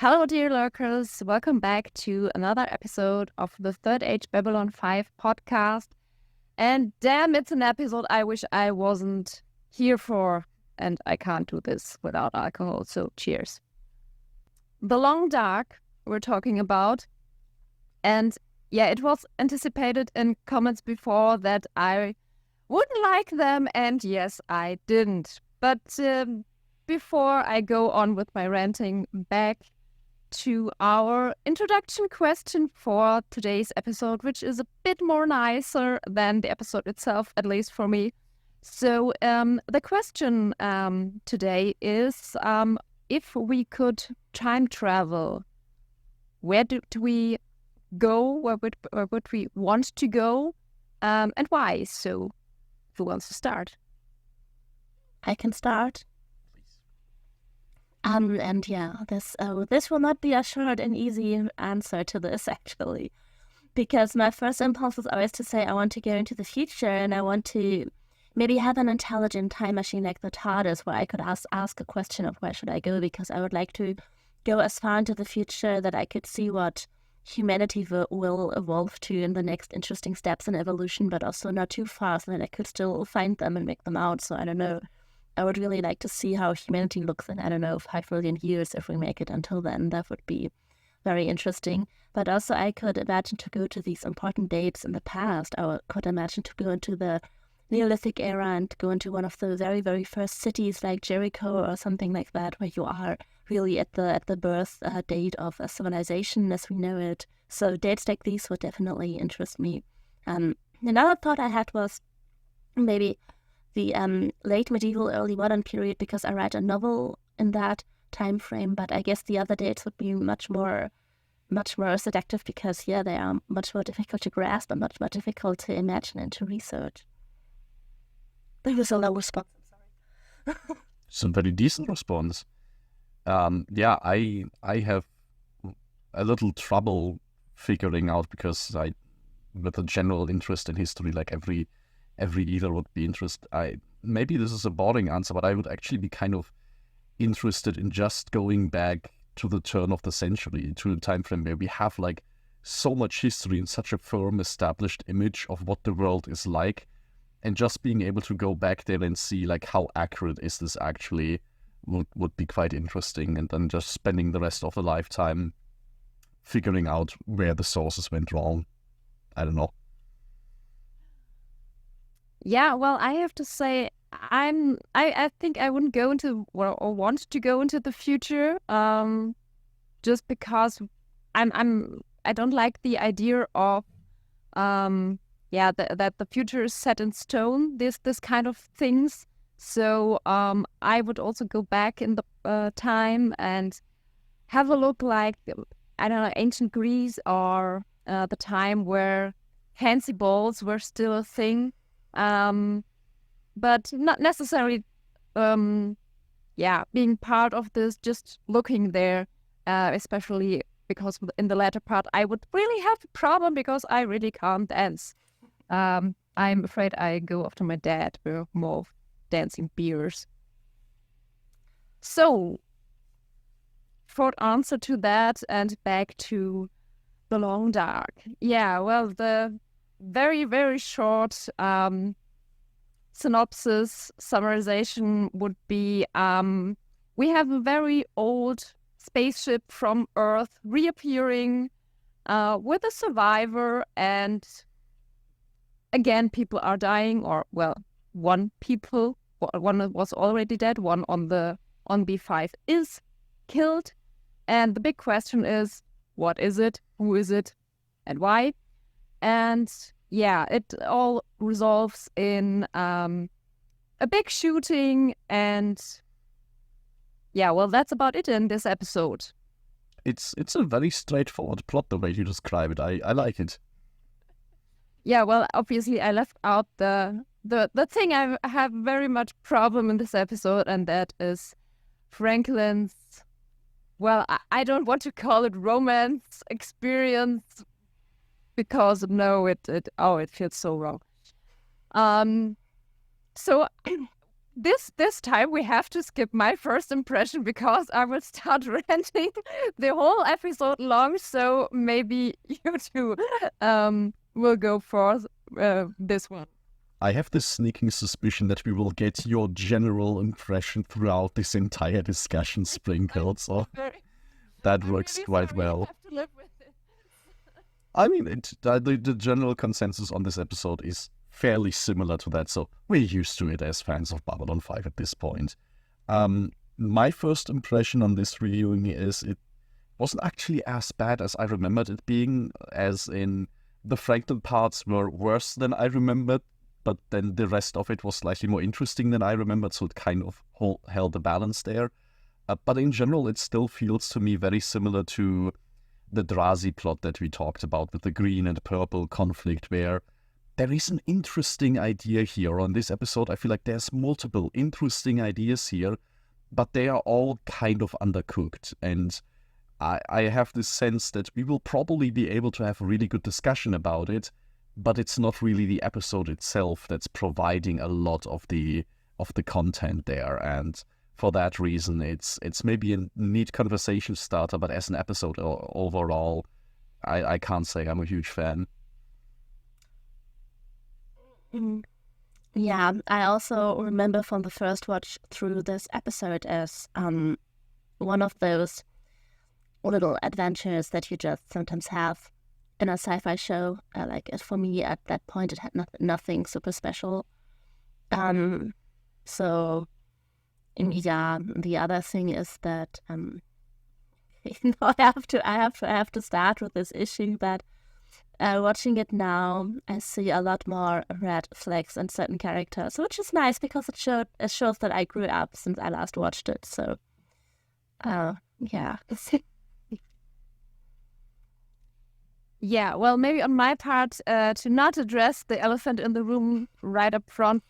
Hello, dear lurkers. Welcome back to another episode of the Third Age Babylon 5 podcast. And damn, it's an episode I wish I wasn't here for. And I can't do this without alcohol, so cheers. The Long Dark we're talking about. And yeah, it was anticipated in comments before that I wouldn't like them. And yes, I didn't. But before I go on with my ranting, back to our introduction question for today's episode, which is a bit more nicer than the episode itself, at least for me. So the question today is, if we could time travel, where do we go? Where would we want to go? And why? So who wants to start? I can start. And yeah, this will not be a short and easy answer to this, actually, because my first impulse was always to say I want to go into the future and I want to maybe have an intelligent time machine like the TARDIS where I could ask a question of where should I go, because I would like to go as far into the future that I could see what humanity will evolve to in the next interesting steps in evolution, but also not too far so that I could still find them and make them out. So I don't know. I would really like to see how humanity looks in, 5 million years if we make it until then. That would be very interesting. But also I could imagine to go to these important dates in the past. I could imagine to go into the Neolithic era and go into one of the very, very first cities like Jericho or something like that, where you are really at the birth date of a civilization as we know it. So dates like these would definitely interest me. Another thought I had was maybe the late medieval, early modern period, because I write a novel in that time frame. But I guess the other dates would be much more seductive because, they are much more difficult to grasp and much more difficult to imagine and to research. That was a low response. I'm sorry. It's a very decent response. I have a little trouble figuring out because with a general interest in history, like every either would be interested. Maybe this is a boring answer, but I would actually be kind of interested in just going back to the turn of the century, to the time frame where we have like so much history and such a firm established image of what the world is like, and just being able to go back there and see like how accurate is this actually would be quite interesting, and then just spending the rest of the lifetime figuring out where the sources went wrong. I don't know. Yeah, well, I have to say, I think I wouldn't go into or want to go into the future, just because I don't like the idea of that the future is set in stone. This kind of things. So I would also go back in the time and have a look like ancient Greece or the time where fancy balls were still a thing. But not necessarily, being part of this, just looking there, especially because in the latter part, I would really have a problem because I really can't dance. I'm afraid I go after my dad with more dancing beers. So, short answer to that and back to the Long Dark. Yeah, well, the very, very short synopsis, summarization would be we have a very old spaceship from Earth reappearing with a survivor, and again, people are dying, or, well, one was already dead, one on B5 is killed, and the big question is, what is it, who is it, and why? And it all resolves in a big shooting, and that's about it in this episode. It's a very straightforward plot the way you describe it. I like it. Yeah, well, obviously I left out the thing I have very much problem in this episode, and that is Franklin's, well, I don't want to call it romance experience, because no, it feels so wrong. So this time we have to skip my first impression because I will start ranting the whole episode long. So maybe you two will go for this one. I have this sneaking suspicion that we will get your general impression throughout this entire discussion sprinkled, so that works quite well. You have to live with it. I mean, the general consensus on this episode is fairly similar to that, so we're used to it as fans of Babylon 5 at this point. My first impression on this reviewing is it wasn't actually as bad as I remembered it being, as in the fragment parts were worse than I remembered, but then the rest of it was slightly more interesting than I remembered, so it kind of held the balance there. But in general, it still feels to me very similar to the Drazi plot that we talked about with the green and purple conflict, where there is an interesting idea here. On this episode, I feel like there's multiple interesting ideas here, but they are all kind of undercooked. And I have this sense that we will probably be able to have a really good discussion about it, but it's not really the episode itself that's providing a lot of the content there. And for that reason, it's maybe a neat conversation starter, but as an episode overall, I can't say I'm a huge fan. Yeah, I also remember from the first watch through this episode as one of those little adventures that you just sometimes have in a sci-fi show. For me, at that point, it had nothing super special. So, yeah, the other thing is that I have to start with this issue that watching it now, I see a lot more red flags in certain characters, which is nice because it shows that I grew up since I last watched it. So, yeah. Yeah, well, maybe on my part, to not address the elephant in the room right up front,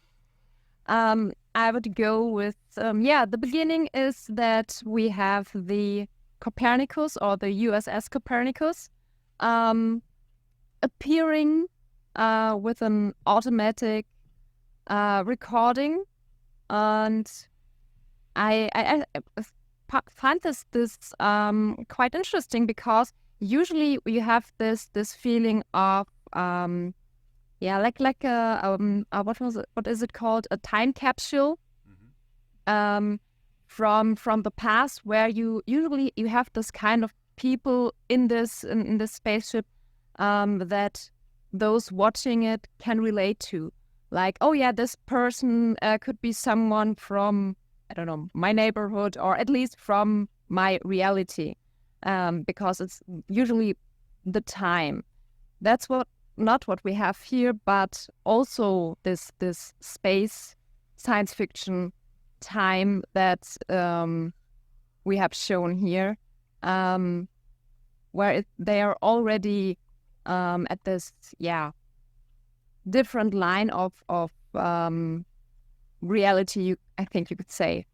I would go with, the beginning is that we have the Copernicus or the USS Copernicus appearing with an automatic recording. And I find this quite interesting because usually you have this feeling of what is it called, a time capsule from the past, where you usually have this kind of people in this spaceship that those watching it can relate to, like, oh yeah, this person could be someone from, I don't know, my neighborhood, or at least from my reality. Because it's usually the time. That's not what we have here, but also this space science fiction time that we have shown here, where they are already at this different line of reality. I think you could say.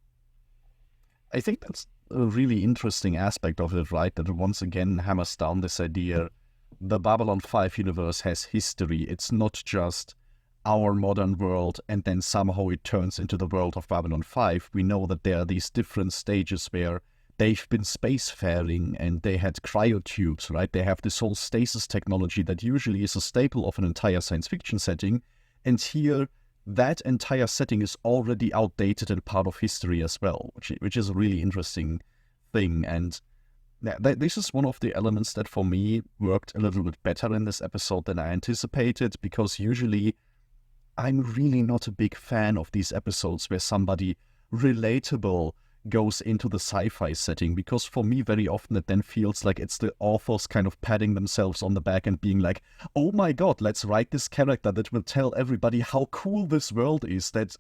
I think that's a really interesting aspect of it, right? That it once again hammers down this idea. The Babylon 5 universe has history. It's not just our modern world and then somehow it turns into the world of Babylon 5. We know that there are these different stages where they've been spacefaring and they had cryotubes, right? They have this whole stasis technology that usually is a staple of an entire science fiction setting. And here, that entire setting is already outdated and part of history as well, which is a really interesting thing. And this is one of the elements that for me worked a little bit better in this episode than I anticipated, because usually I'm really not a big fan of these episodes where somebody relatable goes into the sci-fi setting, because for me very often it then feels like it's the authors kind of patting themselves on the back and being like, oh my god, let's write this character that will tell everybody how cool this world is that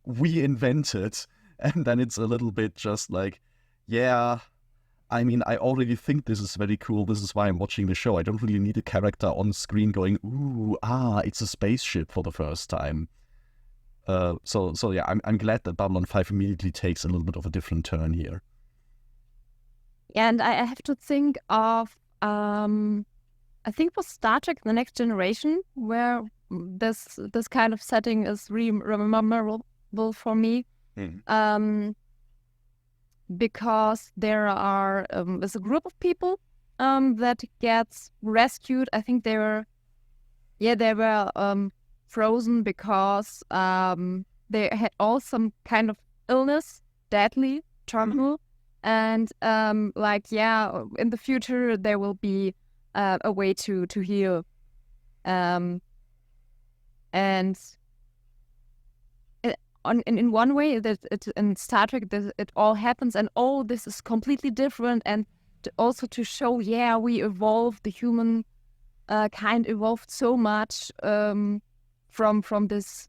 we invented. And then it's a little bit just like, yeah, I mean, I already think this is very cool, this is why I'm watching the show. I don't really need a character on screen going, ooh, it's a spaceship for the first time. So yeah, I'm glad that Babylon 5 immediately takes a little bit of a different turn here. And I have to think of, I think it was Star Trek: The Next Generation, where this kind of setting is really memorable for me. Because there's a group of people that gets rescued. I think they were frozen because they had all some kind of illness, deadly, terminal, and in the future there will be a way to heal, and in one way that in Star Trek it all happens, and this is completely different, and also to show we evolved, the human kind evolved so much from this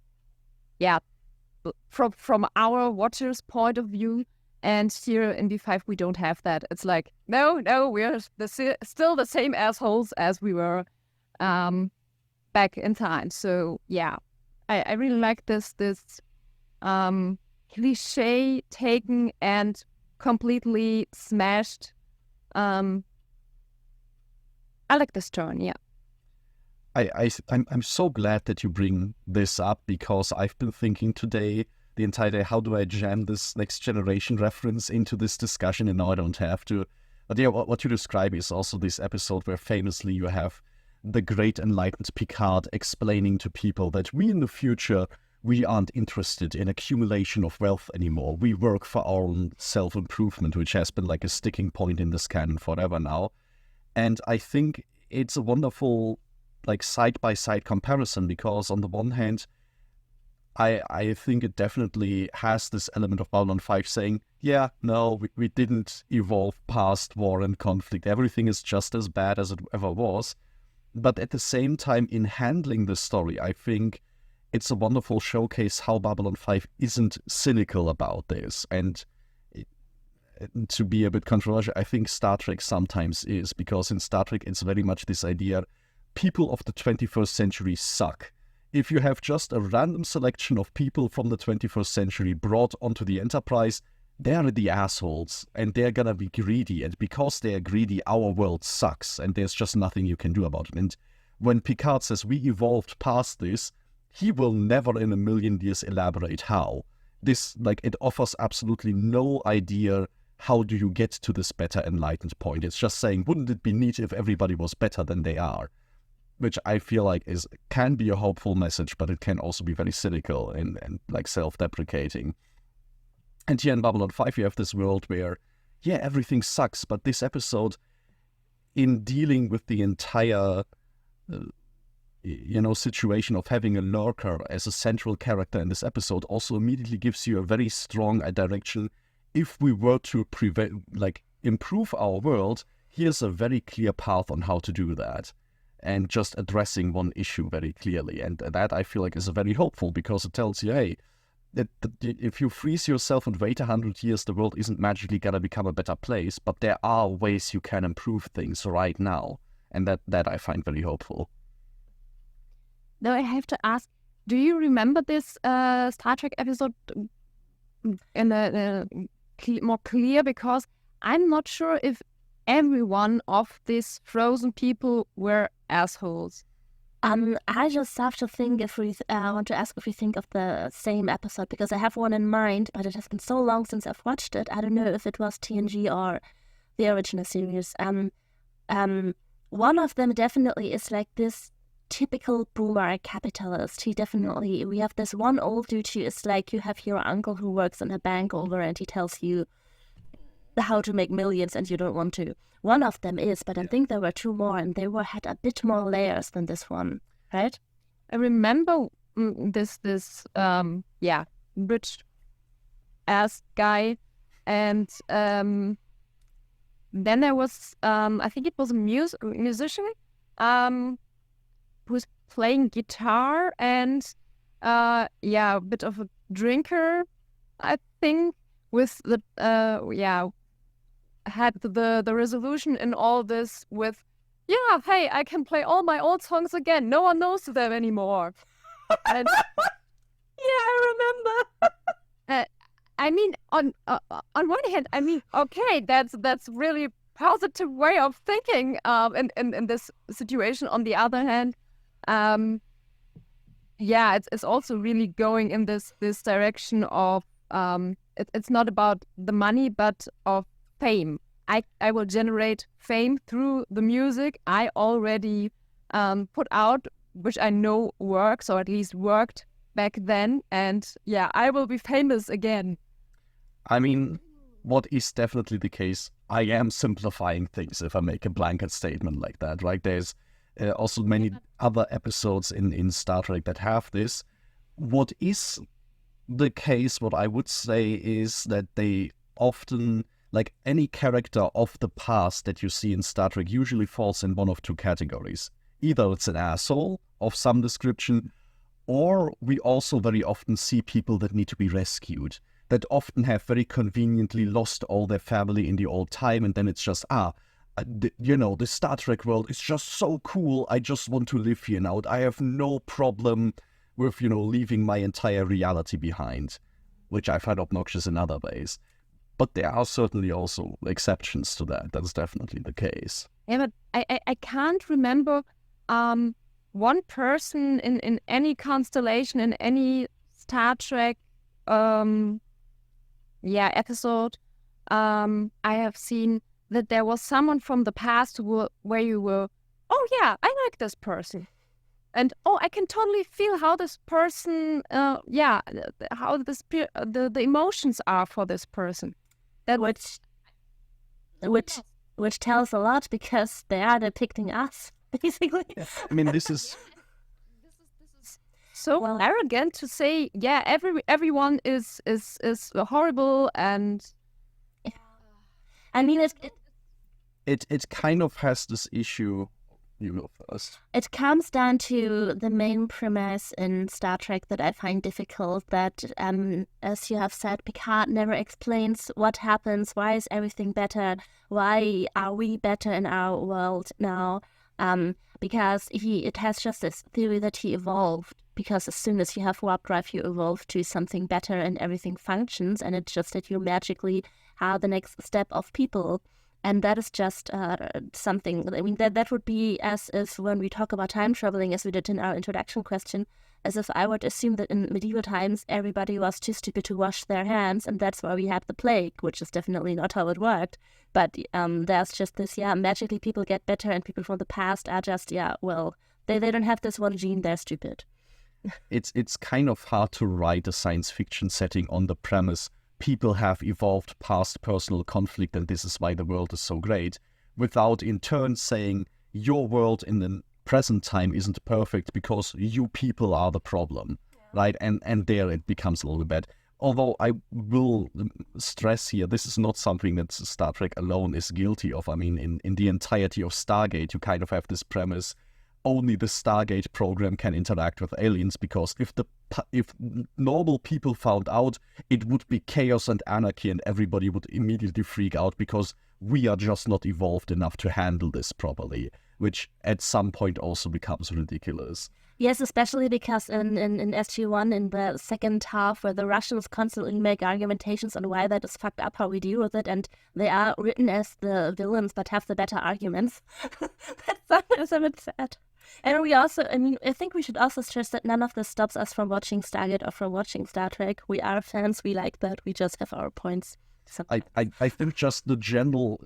from our watcher's point of view. And here in V5 we don't have that. It's like no, we're still the same assholes as we were back in time. So I really like this cliche taken and completely smashed. I like this turn. I'm so glad that you bring this up, because I've been thinking today, the entire day, how do I jam this Next Generation reference into this discussion, and now I don't have to. But what you describe is also this episode where famously you have the great enlightened Picard explaining to people that we in the future, we aren't interested in accumulation of wealth anymore. We work for our own self-improvement, which has been like a sticking point in this canon forever now. And I think it's a wonderful side-by-side comparison, because on the one hand, I think it definitely has this element of Babylon 5 saying, we didn't evolve past war and conflict. Everything is just as bad as it ever was. But at the same time, in handling the story, I think it's a wonderful showcase how Babylon 5 isn't cynical about this. And to be a bit controversial, I think Star Trek sometimes is, because in Star Trek it's very much this idea, people of the 21st century suck. If you have just a random selection of people from the 21st century brought onto the Enterprise, they're the assholes, and they're gonna be greedy, and because they're greedy, our world sucks, and there's just nothing you can do about it. And when Picard says we evolved past this, he will never in a million years elaborate how. This, it offers absolutely no idea how do you get to this better enlightened point. It's just saying, wouldn't it be neat if everybody was better than they are? Which I feel like can be a hopeful message, but it can also be very cynical and self-deprecating. And here in Babylon 5, you have this world where, everything sucks, but this episode, in dealing with the entire, situation of having a lurker as a central character in this episode, also immediately gives you a very strong direction. If we were to improve our world, here's a very clear path on how to do that. And just addressing one issue very clearly. And that I feel like is very hopeful, because it tells you, hey, that if you freeze yourself and wait 100 years, the world isn't magically going to become a better place, but there are ways you can improve things right now. And that I find very hopeful. Now I have to ask, do you remember this Star Trek episode in a more clear? Because I'm not sure if every one of these frozen people were assholes. I just have to think I want to ask if we think of the same episode, because I have one in mind, but it has been so long since I've watched it. I don't know if it was TNG or the original series. One of them definitely is like this typical boomer capitalist. We have this one old dude who is like, you have your uncle who works in a bank over, and he tells you how to make millions and you don't want to. One of them is, but I think there were two more, and they had a bit more layers than this one, right? I remember this rich ass guy, and then there was I think it was a musician who's playing guitar, and a bit of a drinker, I think, with the had the resolution in all this with, hey, I can play all my old songs again. No one knows them anymore. And I remember. I mean, on one hand, okay, that's really positive way of thinking in this situation. On the other hand, it's also really going in this direction of it's not about the money, but of fame. I will generate fame through the music I already put out, which I know works, or at least worked back then. And yeah, I will be famous again. I mean, what is definitely the case, I am simplifying things if I make a blanket statement like that, right? There's also many other episodes in Star Trek that have this. What is the case, what I would say, is that they often, like any character of the past that you see in Star Trek, usually falls in one of two categories. Either it's an asshole of some description, or we also very often see people that need to be rescued, that often have very conveniently lost all their family in the old time, and then it's just, the Star Trek world is just so cool, I just want to live here now. I have no problem with, leaving my entire reality behind, which I find obnoxious in other ways. But there are certainly also exceptions to that. That's definitely the case. Yeah, but I can't remember one person in any constellation, in any Star Trek episode, I have seen that there was someone from the past where you were, oh yeah, I like this person. And I can totally feel how this person, how the emotions are for this person. That which tells a lot, because they are depicting us, basically. I mean, this is so arrogant to say, yeah, everyone is horrible, and I mean it kind of has this issue. You go first. It comes down to the main premise in Star Trek that I find difficult, that, as you have said, Picard never explains what happens, why is everything better, why are we better in our world now, because it has just this theory that he evolved, because as soon as you have warp drive, you evolve to something better and everything functions, and it's just that you magically are the next step of people. And that is just something, I mean, that would be as if when we talk about time traveling, as we did in our introduction question, as if I would assume that in medieval times, everybody was too stupid to wash their hands, and that's why we had the plague, which is definitely not how it worked. But there's just this, magically people get better, and people from the past are just, they don't have this one gene, they're stupid. It's kind of hard to write a science fiction setting on the premise people have evolved past personal conflict and this is why the world is so great, without in turn saying your world in the present time isn't perfect because you people are the problem, right? And there it becomes a little bit. Although I will stress here, this is not something that Star Trek alone is guilty of. I mean, in the entirety of Stargate, you kind of have this premise, only the Stargate program can interact with aliens, because if normal people found out, it would be chaos and anarchy and everybody would immediately freak out because we are just not evolved enough to handle this properly, which at some point also becomes ridiculous. Yes, especially because in SG-1, in the second half, where the Russians constantly make argumentations on why that is fucked up, how we deal with it, and they are written as the villains but have the better arguments. That's a bit sad. And we also, I think we should also stress that none of this stops us from watching Stargate or from watching Star Trek. We are fans, we like that, we just have our points. I think just the general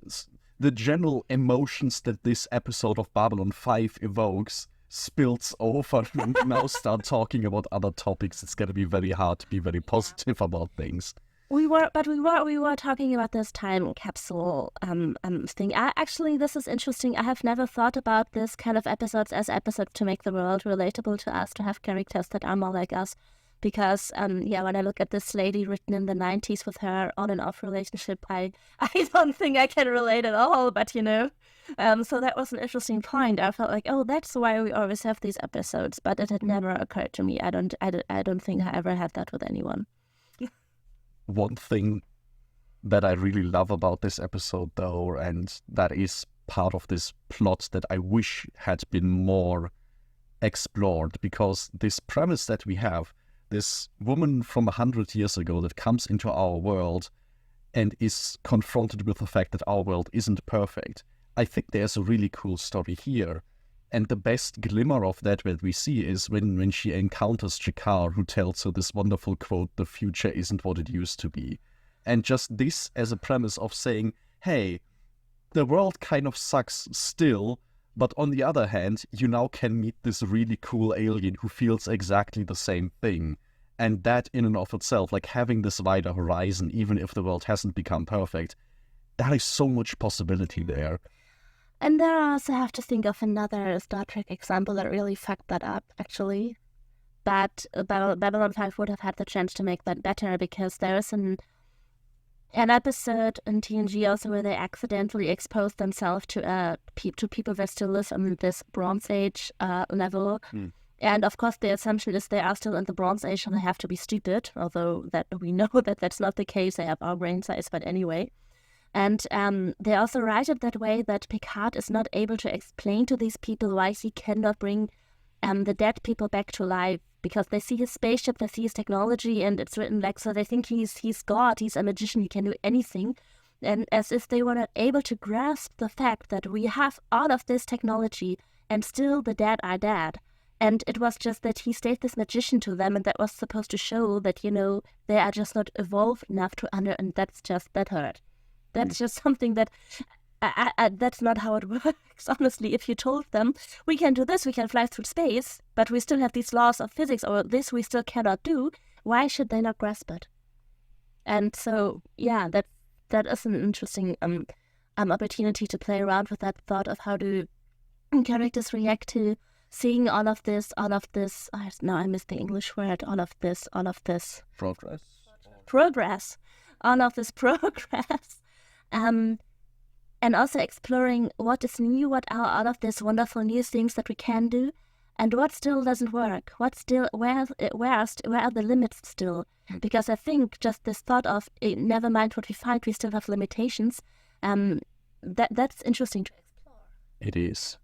emotions that this episode of Babylon 5 evokes spills over and we now start talking about other topics. It's going to be very hard to be very positive about things. We were talking about this time capsule thing. Actually, this is interesting. I have never thought about this kind of episodes as episodes to make the world relatable to us, to have characters that are more like us. Because, when I look at this lady written in the 90s with her on and off relationship, I don't think I can relate at all, but so that was an interesting point. I felt like, that's why we always have these episodes, but it had never occurred to me. I don't think I ever had that with anyone. One thing that I really love about this episode, though, and that is part of this plot that I wish had been more explored, because this premise that we have, this woman from 100 years ago that comes into our world and is confronted with the fact that our world isn't perfect. I think there's a really cool story here And the best glimmer of that we see is when she encounters Jakar, who tells her this wonderful quote, "The future isn't what it used to be." And just this as a premise of saying, hey, the world kind of sucks still, but on the other hand, you now can meet this really cool alien who feels exactly the same thing. And that in and of itself, like having this wider horizon, even if the world hasn't become perfect, there is so much possibility there. And there I also have to think of another Star Trek example that really fucked that up, actually. But Babylon 5 would have had the chance to make that better, because there is an episode in TNG also where they accidentally expose themselves to people that still live on this Bronze Age level. And of course, the assumption is they are still in the Bronze Age and they have to be stupid, although that we know that that's not the case. They have our brain size, but anyway. And they also write it that way that Picard is not able to explain to these people why he cannot bring the dead people back to life, because they see his spaceship, they see his technology, and it's written like, so they think he's God, he's a magician, he can do anything. And as if they were not able to grasp the fact that we have all of this technology and still the dead are dead. And it was just that he stayed this magician to them, and that was supposed to show that, they are just not evolved enough and that hurt. That's just something that, that's not how it works, honestly. If you told them, we can do this, we can fly through space, but we still have these laws of physics, or this we still cannot do, why should they not grasp it? And so, yeah, that is an interesting opportunity to play around with that thought of how do characters react to seeing all of this, now I missed the English word, all of this. Progress. All of this progress. And also exploring what is new, what are all of these wonderful new things that we can do, and what still doesn't work. Where are the limits still? Because I think just this thought of never mind what we find, we still have limitations. That's interesting to explore. It is,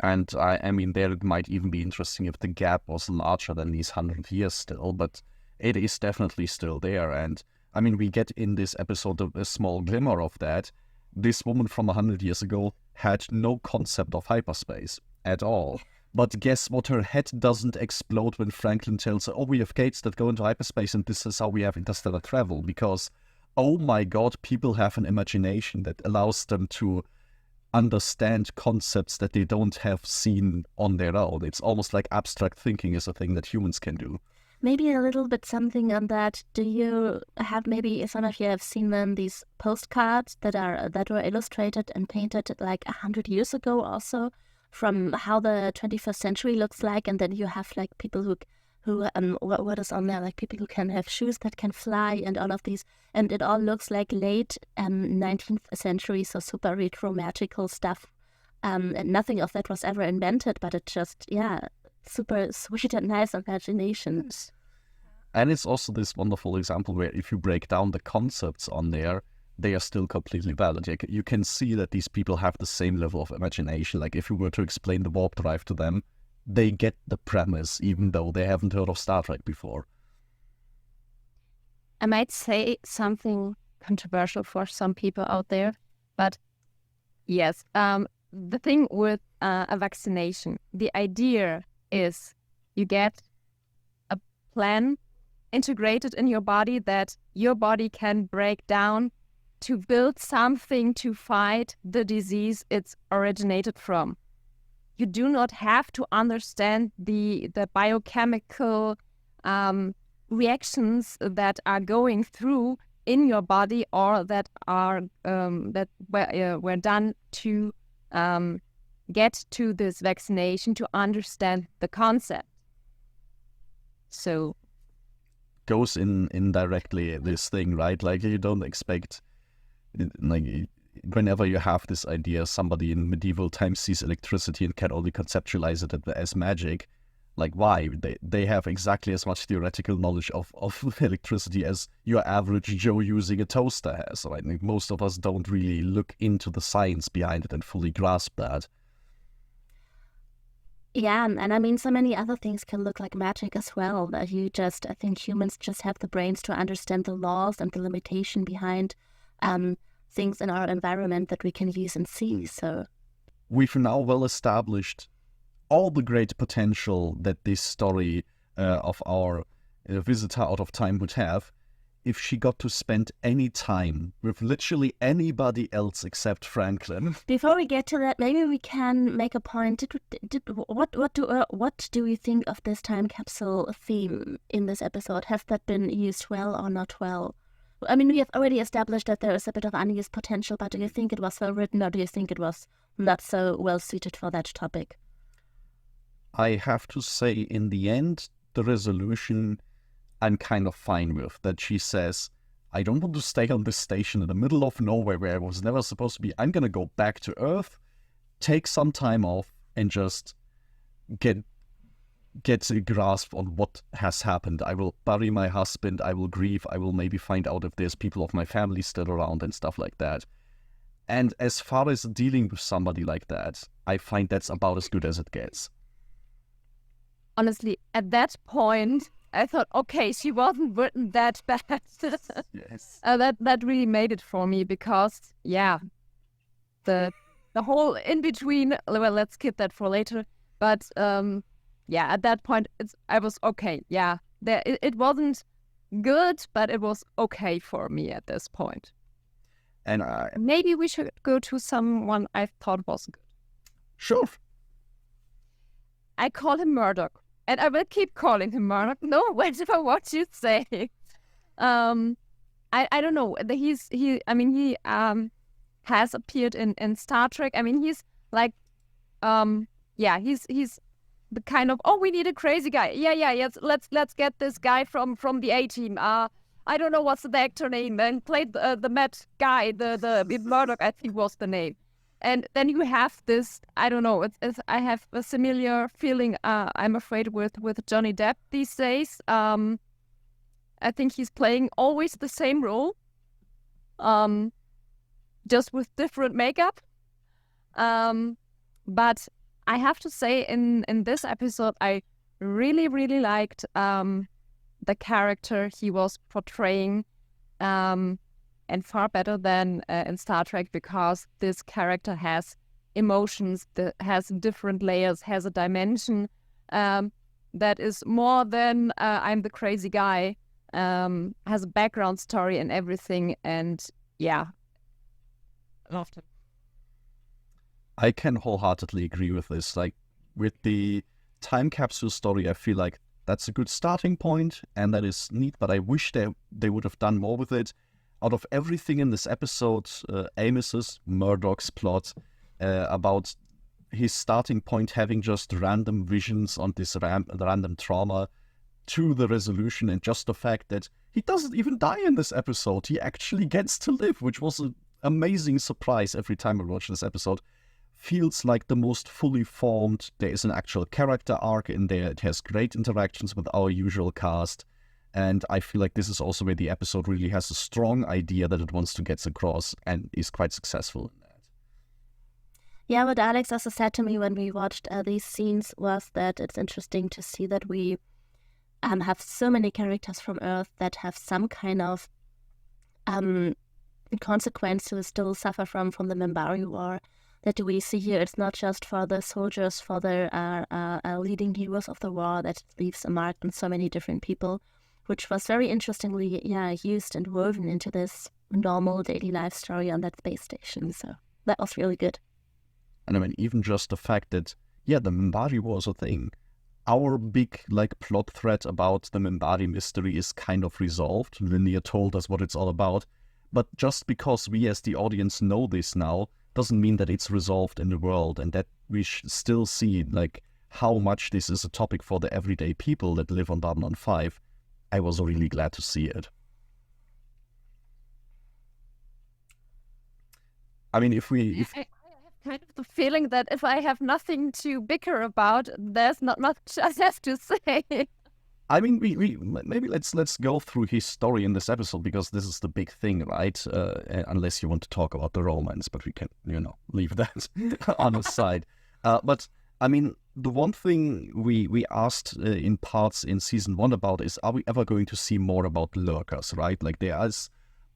and I mean, there it might even be interesting if the gap was larger than these 100 years still, but it is definitely still there. And I mean, we get in this episode a small glimmer of that. This woman from 100 years ago had no concept of hyperspace at all. But guess what? Her head doesn't explode when Franklin tells her, oh, we have gates that go into hyperspace and this is how we have interstellar travel. Because, oh my God, people have an imagination that allows them to understand concepts that they don't have seen on their own. It's almost like abstract thinking is a thing that humans can do. Maybe a little bit something on that. Do you have, maybe some of you have seen them, these postcards that were illustrated and painted like 100 years ago also, from how the 21st century looks like, and then you have like people who what is on there, like people who can have shoes that can fly and all of these, and it all looks like late 19th century, so super retro magical stuff, and nothing of that was ever invented, but it just, super sweet and nice imaginations. And it's also this wonderful example where if you break down the concepts on there, they are still completely valid. You can see that these people have the same level of imagination. Like if you were to explain the warp drive to them, they get the premise, even though they haven't heard of Star Trek before. I might say something controversial for some people out there, but yes, the thing with a vaccination, the idea is you get a plan integrated in your body that your body can break down to build something to fight the disease it's originated from. You do not have to understand the biochemical reactions that are going through in your body, or that are were done to get to this vaccination, to understand the concept. So goes in indirectly this thing, right? Like you don't expect, like whenever you have this idea, somebody in medieval times sees electricity and can only conceptualize it as magic. Like why? They have exactly as much theoretical knowledge of electricity as your average Joe using a toaster has, right? Like most of us don't really look into the science behind it and fully grasp that. Yeah, and I mean, so many other things can look like magic as well. That I think humans just have the brains to understand the laws and the limitation behind things in our environment that we can use and see. So we've now well established all the great potential that this story of our visitor out of time would have if she got to spend any time with literally anybody else except Franklin. Before we get to that, maybe we can make a point. What do we think of this time capsule theme in this episode? Has that been used well or not well? I mean, we have already established that there is a bit of unused potential, but do you think it was well written, or do you think it was not so well suited for that topic? I have to say, in the end, the resolution I'm kind of fine with. That she says, I don't want to stay on this station in the middle of nowhere where I was never supposed to be. I'm going to go back to Earth, take some time off, and just get a grasp on what has happened. I will bury my husband, I will grieve, I will maybe find out if there's people of my family still around and stuff like that. And as far as dealing with somebody like that, I find that's about as good as it gets. Honestly, at that point, I thought, okay, she wasn't written that bad. Yes. That really made it for me because, yeah, the whole in between. Well, let's skip that for later. But yeah, at that point, I was okay. Yeah, it wasn't good, but it was okay for me at this point. And maybe we should go to someone I thought was good. Sure. I call him Murdoch. And I will keep calling him Murdoch. No, whatever what you say. I don't know. He has appeared in Star Trek. I mean, he's like, he's the kind of, we need a crazy guy. Yes, let's get this guy from the A-Team. I don't know what's the actor name, and played the Met guy, the Murdoch, I think was the name. And then you have this, I don't know, I have a similar feeling, I'm afraid, with Johnny Depp these days. I think he's playing always the same role, just with different makeup. But I have to say, in this episode, I really, really liked the character he was portraying. And far better than in Star Trek, because this character has emotions, has different layers, has a dimension that is more than I'm the crazy guy, has a background story and everything, and yeah, loved him. I can wholeheartedly agree with this. Like, with the time capsule story, I feel like that's a good starting point, and that is neat, but I wish they would have done more with it. Out of everything in this episode, Amos's, Murdoch's plot, about his starting point having just random visions on this random trauma, to the resolution, and just the fact that he doesn't even die in this episode. He actually gets to live, which was an amazing surprise every time I watch this episode. Feels like the most fully formed. There is an actual character arc in there. It has great interactions with our usual cast. And I feel like this is also where the episode really has a strong idea that it wants to get across, and is quite successful in that. Yeah, what Alex also said to me when we watched these scenes was that it's interesting to see that we have so many characters from Earth that have some kind of consequence to still suffer from the Minbari War. That we see here, it's not just for the soldiers, for the leading heroes of the war, that leaves a mark on so many different people, which was very interestingly used and woven into this normal daily life story on that space station. So that was really good. And I mean, even just the fact that, the Minbari War is a thing. Our big, plot thread about the Minbari mystery is kind of resolved. Linear told us what it's all about. But just because we as the audience know this now, doesn't mean that it's resolved in the world, and that we still see, how much this is a topic for the everyday people that live on Babylon 5. I was really glad to see it. I mean, I have kind of the feeling that if I have nothing to bicker about, there's not much I have to say. I mean, we maybe let's go through his story in this episode, because this is the big thing, right? Unless you want to talk about the romance, but we can, leave that on the side. But I mean, the one thing we asked in parts in season 1 about is, are we ever going to see more about lurkers, right? Like, there is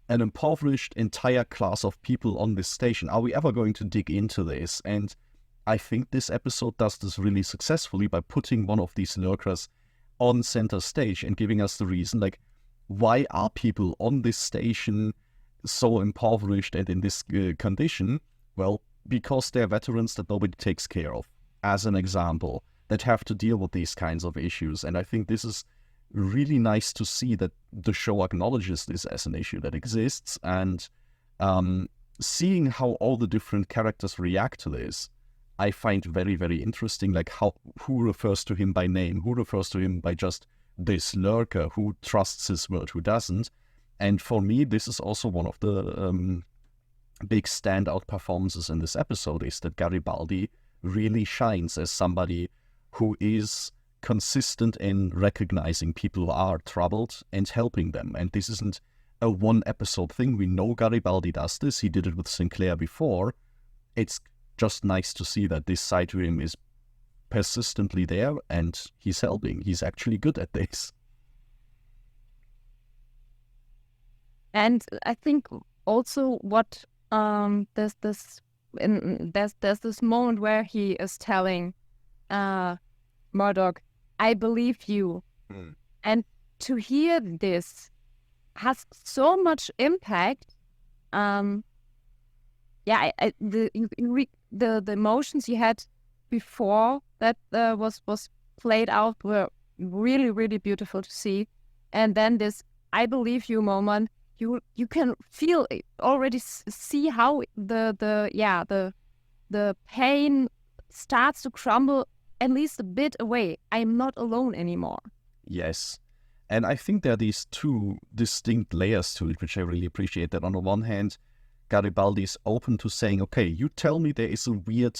an impoverished entire class of people on this station. Are we ever going to dig into this? And I think this episode does this really successfully by putting one of these lurkers on center stage and giving us the reason, like, why are people on this station so impoverished and in this condition? Well, because they're veterans that nobody takes care of, as an example, that have to deal with these kinds of issues. And I think this is really nice to see that the show acknowledges this as an issue that exists, and seeing how all the different characters react to this, I find very, very interesting, like who refers to him by name, who refers to him by just this lurker, who trusts his word, who doesn't. And for me, this is also one of the big standout performances in this episode, is that Garibaldi really shines as somebody who is consistent in recognizing people who are troubled and helping them. And this isn't a one episode thing. We know Garibaldi does this. He did it with Sinclair before. It's just nice to see that this side to him is persistently there and he's helping. He's actually good at this. And I think also what there's this moment where he is telling Murdoch, "I believe you," and to hear this has so much impact. The emotions you had before that was played out were really, really beautiful to see, and then this "I believe you" moment, you can feel it, already see how the pain starts to crumble at least a bit away. I'm not alone anymore. Yes. And I think there are these two distinct layers to it, which I really appreciate. That on the one hand, Garibaldi is open to saying, okay, you tell me there is a weird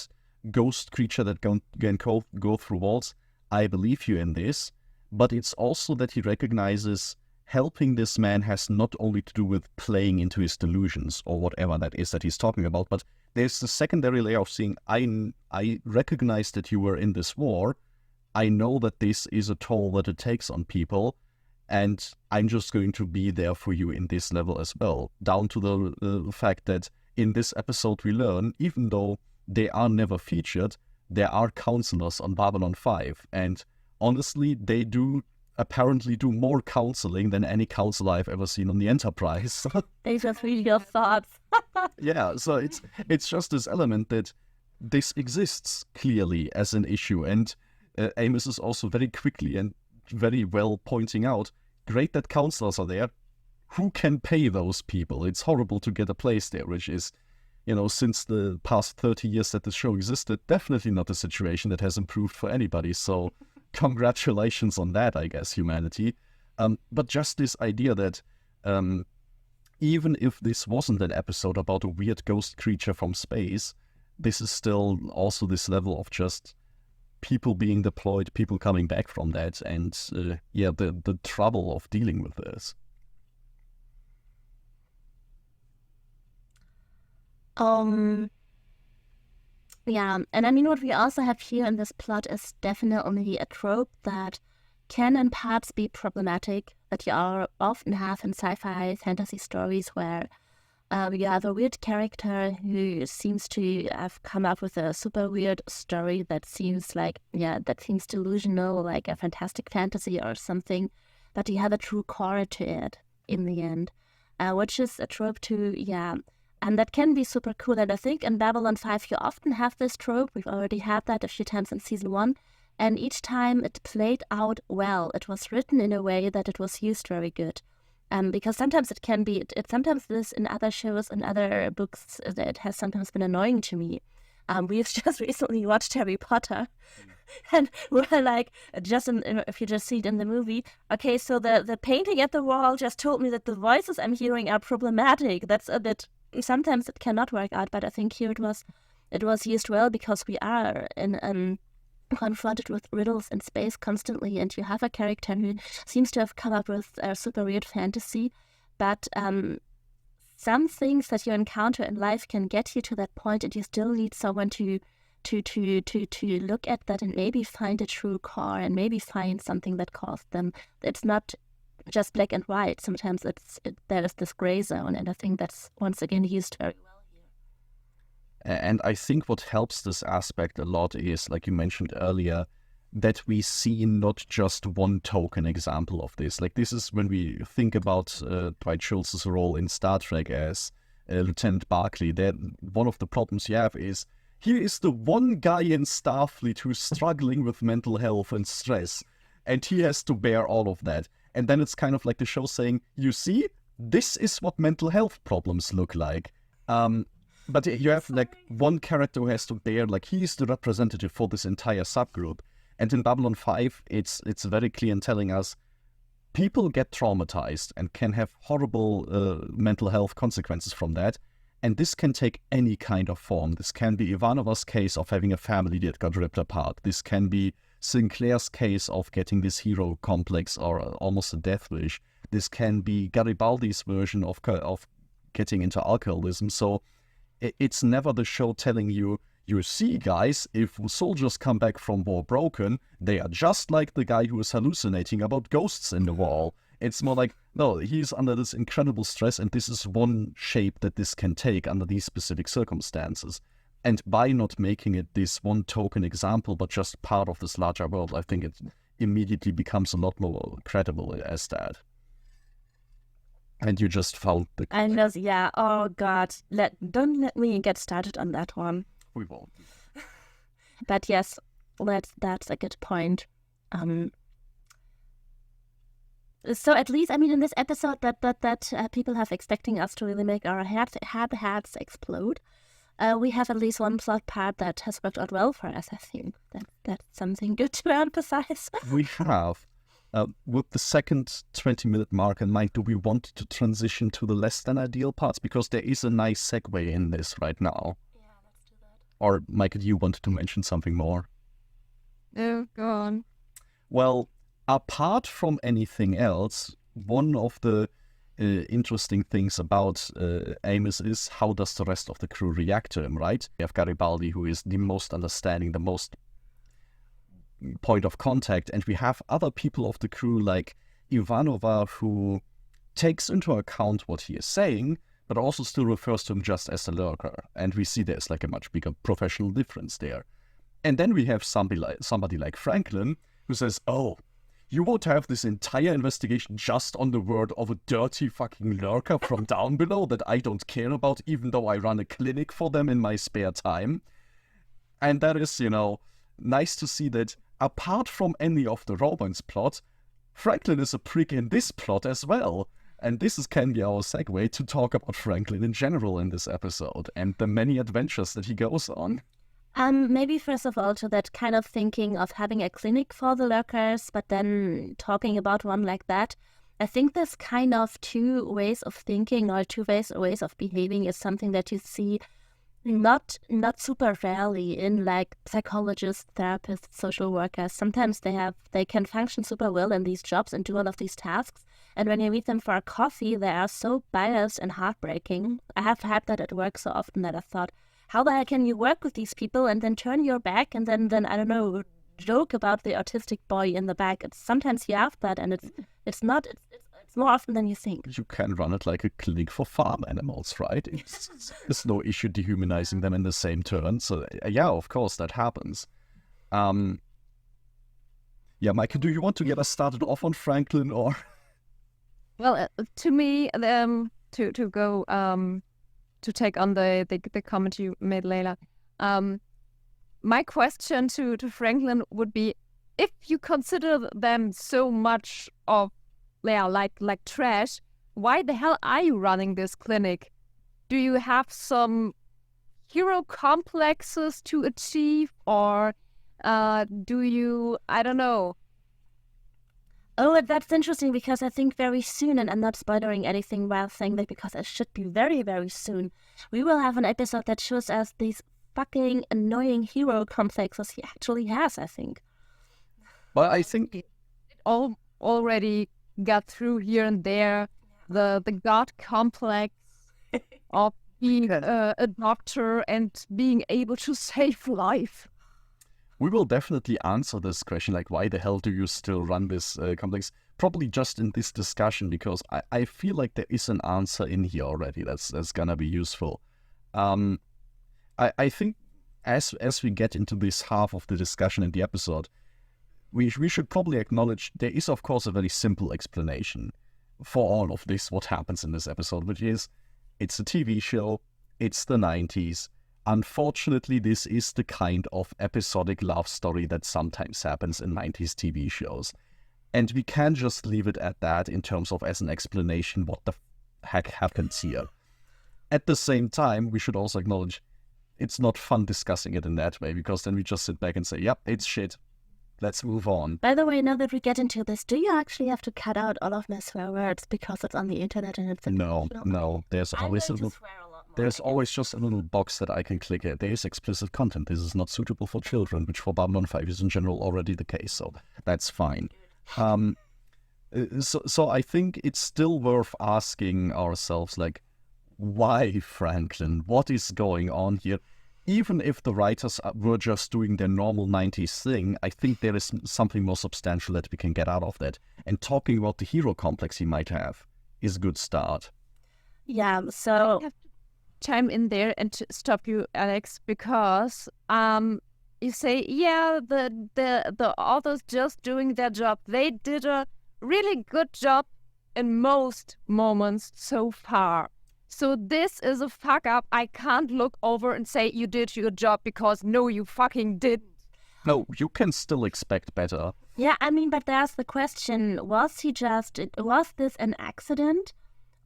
ghost creature that can go through walls. I believe you in this. But it's also that he recognizes helping this man has not only to do with playing into his delusions or whatever that is that he's talking about, but there's the secondary layer of saying, I recognize that you were in this war. I know that this is a toll that it takes on people, and I'm just going to be there for you in this level as well. Down to the fact that in this episode we learn, even though they are never featured, there are counselors on Babylon 5, and honestly, they do apparently do more counseling than any counselor I've ever seen on the Enterprise. They just read your thoughts. Yeah, so it's just this element that this exists clearly as an issue, and Amos is also very quickly and very well pointing out, great that counselors are there. Who can pay those people? It's horrible to get a place there, which is, since the past 30 years that the show existed, definitely not a situation that has improved for anybody. So congratulations on that, I guess, humanity. But just this idea that even if this wasn't an episode about a weird ghost creature from space, this is still also this level of just people being deployed, people coming back from that, and the trouble of dealing with this. Yeah, and I mean, what we also have here in this plot is definitely a trope that can in parts be problematic, that you often have in sci-fi fantasy stories where you have a weird character who seems to have come up with a super weird story that seems delusional, like a fantastic fantasy or something, but you have a true core to it in the end, which is a trope too, and that can be super cool. And I think in Babylon 5 you often have this trope. We've already had that a few times in season 1, and each time it played out well. It was written in a way that it was used very good. Because sometimes it can be, sometimes this in other shows and other books, it has sometimes been annoying to me. We've just recently watched Harry Potter, and we're like, if you just see it in the movie, okay, so the painting at the wall just told me that the voices I'm hearing are problematic. That's a bit, sometimes it cannot work out, but I think here it was used well because we are confronted with riddles in space constantly, and you have a character who seems to have come up with a super weird fantasy, but some things that you encounter in life can get you to that point, and you still need someone to look at that and maybe find a true core and maybe find something that caused them. It's not just black and white. Sometimes there is this gray zone, and I think that's once again used very well here. And I think what helps this aspect a lot is, like you mentioned earlier, that we see not just one token example of this. Like, this is when we think about Dwight Schultz's role in Star Trek as Lieutenant Barclay, that one of the problems you have is, here is the one guy in Starfleet who's struggling with mental health and stress, and he has to bear all of that. And then it's kind of like the show saying, you see, this is what mental health problems look like. But you have like one character who has to bear, like, he's the representative for this entire subgroup. And in Babylon 5, it's very clear in telling us people get traumatized and can have horrible mental health consequences from that. And this can take any kind of form. This can be Ivanova's case of having a family that got ripped apart. This can be Sinclair's case of getting this hero complex or almost a death wish. This can be Garibaldi's version of getting into alcoholism. So it's never the show telling you, you see, guys, if soldiers come back from war broken, they are just like the guy who is hallucinating about ghosts in the wall. It's more like, no, he's under this incredible stress, and this is one shape that this can take under these specific circumstances. And by not making it this one token example, but just part of this larger world, I think it immediately becomes a lot more credible as that. And you just found the... And yeah, oh God, don't let me get started on that one. We won't. But yes, that's a good point. So at least, I mean, in this episode that people have expecting us to really make our heads explode, we have at least one plot part that has worked out well for us, I think. That's something good to emphasize. We have. With the second 20-minute mark in mind, do we want to transition to the less than ideal parts? Because there is a nice segue in this right now. Yeah, let's do that. Or, Meike, do you wanted to mention something more? No, go on. Well, apart from anything else, one of the interesting things about Amos is how does the rest of the crew react to him, right? We have Garibaldi, who is the most understanding, the most point of contact, and we have other people of the crew like Ivanova, who takes into account what he is saying, but also still refers to him just as a lurker. And we see there's like a much bigger professional difference there. And then we have somebody like Franklin, who says, oh, you won't have this entire investigation just on the word of a dirty fucking lurker from down below that I don't care about, even though I run a clinic for them in my spare time. And that is, nice to see that apart from any of the romance plot, Franklin is a prick in this plot as well. And can be our segue to talk about Franklin in general in this episode and the many adventures that he goes on. Maybe first of all to that kind of thinking of having a clinic for the lurkers, but then talking about one like that. I think this kind of two ways of thinking or two ways of behaving is something that you see not super rarely in like psychologists, therapists, social workers. Sometimes they can function super well in these jobs and do all of these tasks. And when you meet them for a coffee, they are so biased and heartbreaking. I have had that at work so often that I thought, how the hell can you work with these people and then turn your back and then I don't know, joke about the autistic boy in the back? Sometimes you have that, and it's more often than you think. You can run it like a clinic for farm animals, right? There's no issue dehumanizing them in the same turn. So yeah, of course that happens. Yeah, Meike, do you want to get us started off on Franklin or? Well, to me, to go to take on the comment you made, Layla. My question to Franklin would be, if you consider them so much of like trash, why the hell are you running this clinic? Do you have some hero complexes to achieve, or do you, I don't know. Oh, that's interesting, because I think very soon, and I'm not spoiling anything while saying that because it should be very, very soon, we will have an episode that shows us these fucking annoying hero complexes he actually has, I think. Well, I think it already got through here and there. The god complex of being a doctor and being able to save life. we will definitely answer this question, like, why the hell do you still run this complex? Probably just in this discussion, because I feel like there is an answer in here already that's gonna be useful. I think as we get into this half of the discussion in the episode, we should probably acknowledge there is, of course, a very simple explanation for all of this, what happens in this episode, which is it's a TV show, it's the 90s. Unfortunately, this is the kind of episodic love story that sometimes happens in 90s TV shows. And we can't just leave it at that in terms of as an explanation what the heck happens here. At the same time, we should also acknowledge it's not fun discussing it in that way, because then we just sit back and say, yep, it's shit. Let's move on. By the way, now that we get into this, do you actually have to cut out all of my swear words because it's on the internet and it's No. There's always There's always just a little box that I can click here. There is explicit content. This is not suitable for children, which for Babylon 5 is in general already the case, so that's fine. So I think it's still worth asking ourselves, like, why, Franklin? What is going on here? Even if the writers were just doing their normal 90s thing, I think there is something more substantial that we can get out of that. And talking about the hero complex he might have is a good start. Yeah, so I have to chime in there and to stop you, Alex, because you say, yeah, the authors just doing their job. They did a really good job in most moments so far. So this is a fuck up. I can't look over and say you did your job, because no, you fucking didn't. No, you can still expect better. yeah, I mean, but there's the question, was this an accident?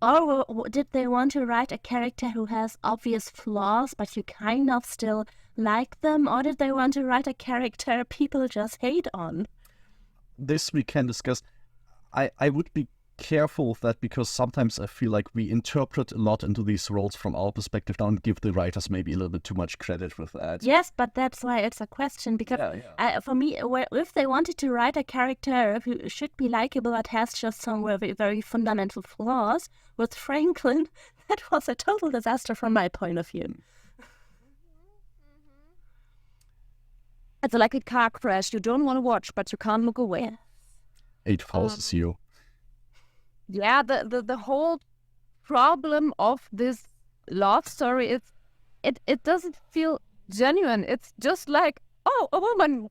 Or did they want to write a character who has obvious flaws, but you kind of still like them? Or did they want to write a character people just hate on? This we can discuss. I would be careful of that, because sometimes I feel like we interpret a lot into these roles from our perspective now and give the writers maybe a little bit too much credit with that. Yes, but that's why it's a question, because for me, if they wanted to write a character who should be likable but has just some very, very fundamental flaws, with Franklin, that was a total disaster from my point of view. It's like a car crash. You don't want to watch, but you can't look away. Yeah. It forces you. Yeah, the whole problem of this love story is it doesn't feel genuine. It's just like, oh, a woman.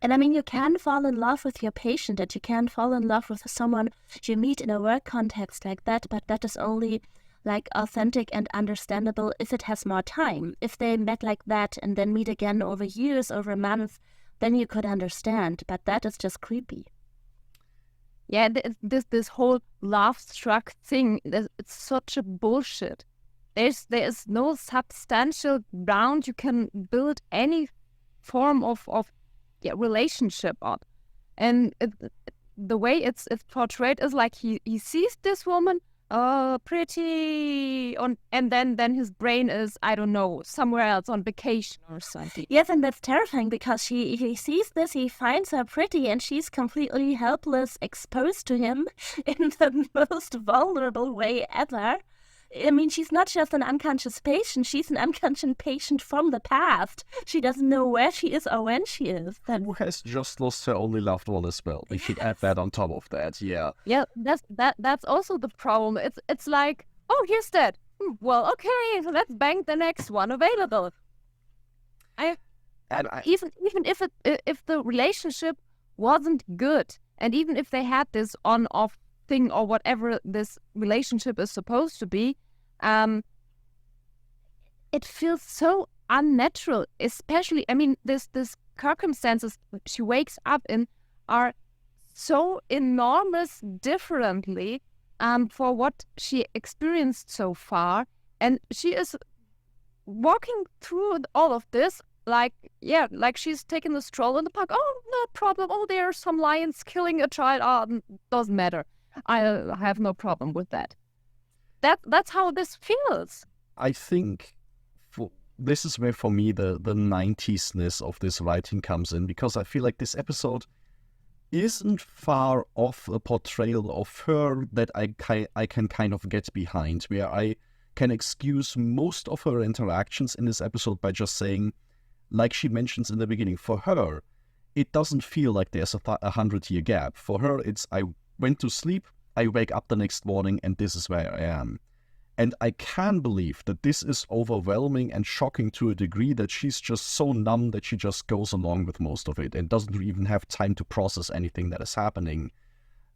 And I mean, you can fall in love with your patient, and you can fall in love with someone you meet in a work context like that, but that is only like authentic and understandable if it has more time. If they met like that and then meet again over years, over months, then you could understand, but that is just creepy. Yeah, this whole love struck thing, it's such a bullshit. There's no substantial ground you can build any form of relationship on. And the way it's portrayed is like he sees this woman, pretty, and then his brain is, I don't know, somewhere else on vacation or something. Yes, and that's terrifying, because he sees this, he finds her pretty, and she's completely helpless, exposed to him in the most vulnerable way ever. I mean, she's not just an unconscious patient, she's an unconscious patient from the past. She doesn't know where she is or when she is. Who has just lost her only loved one as well. We should add that on top of that, yeah. Yeah, that's also the problem. It's like, oh, here's that. Well, okay, so let's bank the next one available. Even if the relationship wasn't good, and even if they had this on-off thing or whatever this relationship is supposed to be, it feels so unnatural. Especially, I mean, this circumstances she wakes up in are so enormous differently for what she experienced so far, and she is walking through all of this like she's taking a stroll in the park. Oh, no problem. Oh, there are some lions killing a child. Oh, doesn't matter. I have no problem with that. That's how this feels. I think this is where, for me, the 90s-ness of this writing comes in, because I feel like this episode isn't far off a portrayal of her that I can kind of get behind, where I can excuse most of her interactions in this episode by just saying, like she mentions in the beginning, for her, it doesn't feel like there's a 100-year gap. For her, it's I went to sleep, I wake up the next morning, and this is where I am. And I can believe that this is overwhelming and shocking to a degree that she's just so numb that she just goes along with most of it and doesn't even have time to process anything that is happening.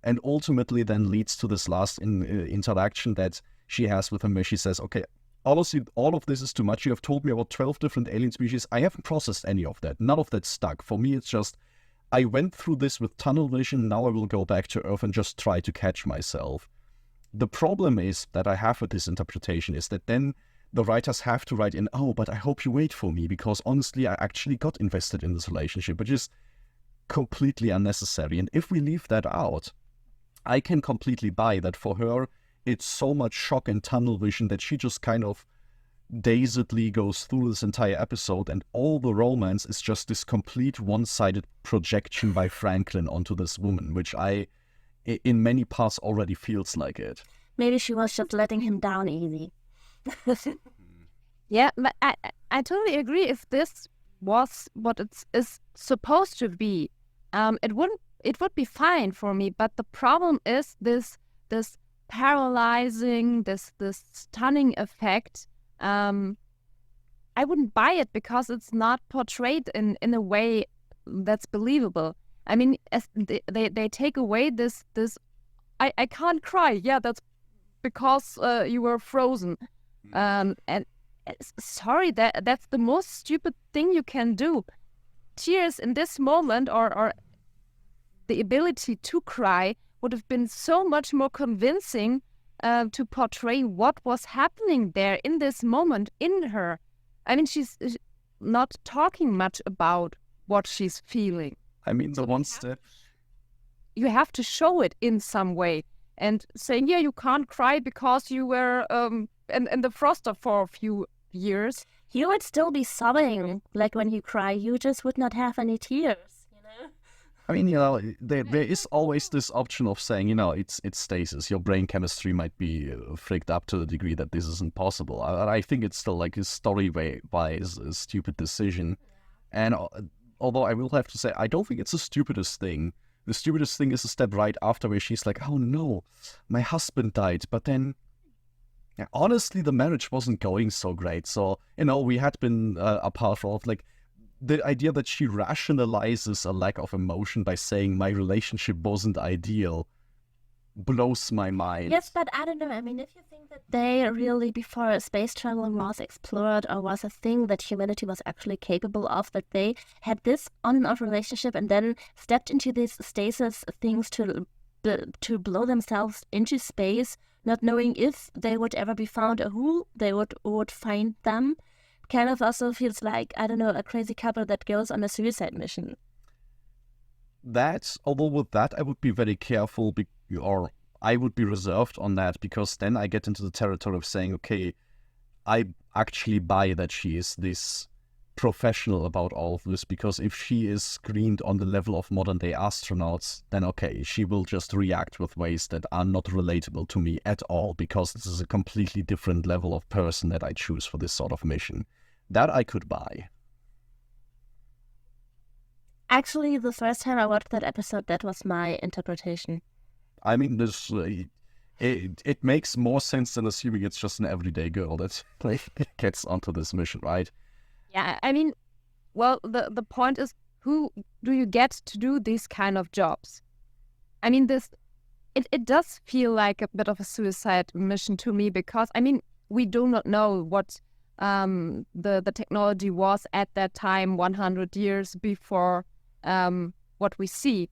And ultimately then leads to this last interaction that she has with him where she says, okay, honestly, all of this is too much. You have told me about 12 different alien species. I haven't processed any of that. None of that stuck. For me, it's just, I went through this with tunnel vision. Now I will go back to Earth and just try to catch myself. The problem is that I have with this interpretation is that then the writers have to write in, oh, but I hope you wait for me because honestly, I actually got invested in this relationship, which is completely unnecessary. And if we leave that out, I can completely buy that for her, it's so much shock and tunnel vision that she just kind of dazedly goes through this entire episode, and all the romance is just this complete one-sided projection by Franklin onto this woman, which in many parts already feels like it. Maybe she was just letting him down easy. Yeah, but I totally agree. If this was what it is supposed to be, it would be fine for me. But the problem is this paralyzing, this stunning effect. I wouldn't buy it because it's not portrayed in a way that's believable. I mean, as they take away this I can't cry. Yeah, that's because you were frozen. And sorry, that's the most stupid thing you can do. Tears in this moment or the ability to cry would have been so much more convincing to portray what was happening there in this moment in her. I mean, she's not talking much about what she's feeling. I mean, the one step... You have to show it in some way. And saying, yeah, you can't cry because you were in the froster for a few years. You would still be sobbing, like when you cry. You just would not have any tears, you know? I mean, there is always this option of saying, it's stasis. Your brain chemistry might be fricked up to the degree that this isn't possible. I think it's still like a story-wise a stupid decision. And although I will have to say, I don't think it's the stupidest thing. The stupidest thing is a step right after where she's like, oh no, my husband died. But then, honestly, the marriage wasn't going so great. So, we had been apart from, like, the idea that she rationalizes a lack of emotion by saying my relationship wasn't ideal blows my mind. Yes, but I don't know. I mean, if you think that they really, before space travel was explored or was a thing that humanity was actually capable of, that they had this on and off relationship and then stepped into these stasis things to blow themselves into space, not knowing if they would ever be found or who they would find them, kind of also feels like, I don't know, a crazy couple that goes on a suicide mission. Although with that, I would be very careful, or I would be reserved on that, because then I get into the territory of saying, okay, I actually buy that she is this professional about all of this, because if she is screened on the level of modern day astronauts, then okay, she will just react with ways that are not relatable to me at all, because this is a completely different level of person that I choose for this sort of mission. That I could buy. Actually, the first time I watched that episode, that was my interpretation. I mean, this it makes more sense than assuming it's just an everyday girl that gets onto this mission, right? Yeah, I mean, well, the point is, who do you get to do these kind of jobs? I mean, it does feel like a bit of a suicide mission to me, because, I mean, we do not know what the technology was at that time, 100 years before what we see.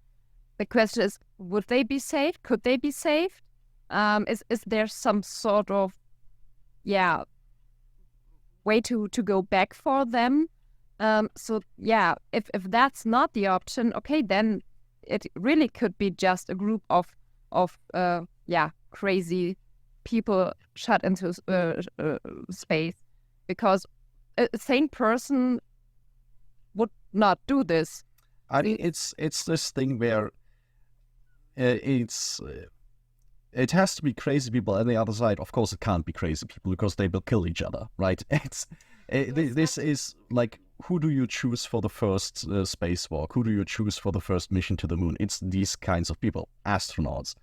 The question is, would they be saved? Could they be saved? Is there some sort of, way to go back for them? So if that's not the option, okay, then it really could be just a group of crazy people shut into space, because a sane person would not do this. I mean, it's this thing where it has to be crazy people, and the other side, of course, it can't be crazy people because they will kill each other, right? This is like, who do you choose for the first spacewalk? Who do you choose for the first mission to the moon? It's these kinds of people, astronauts,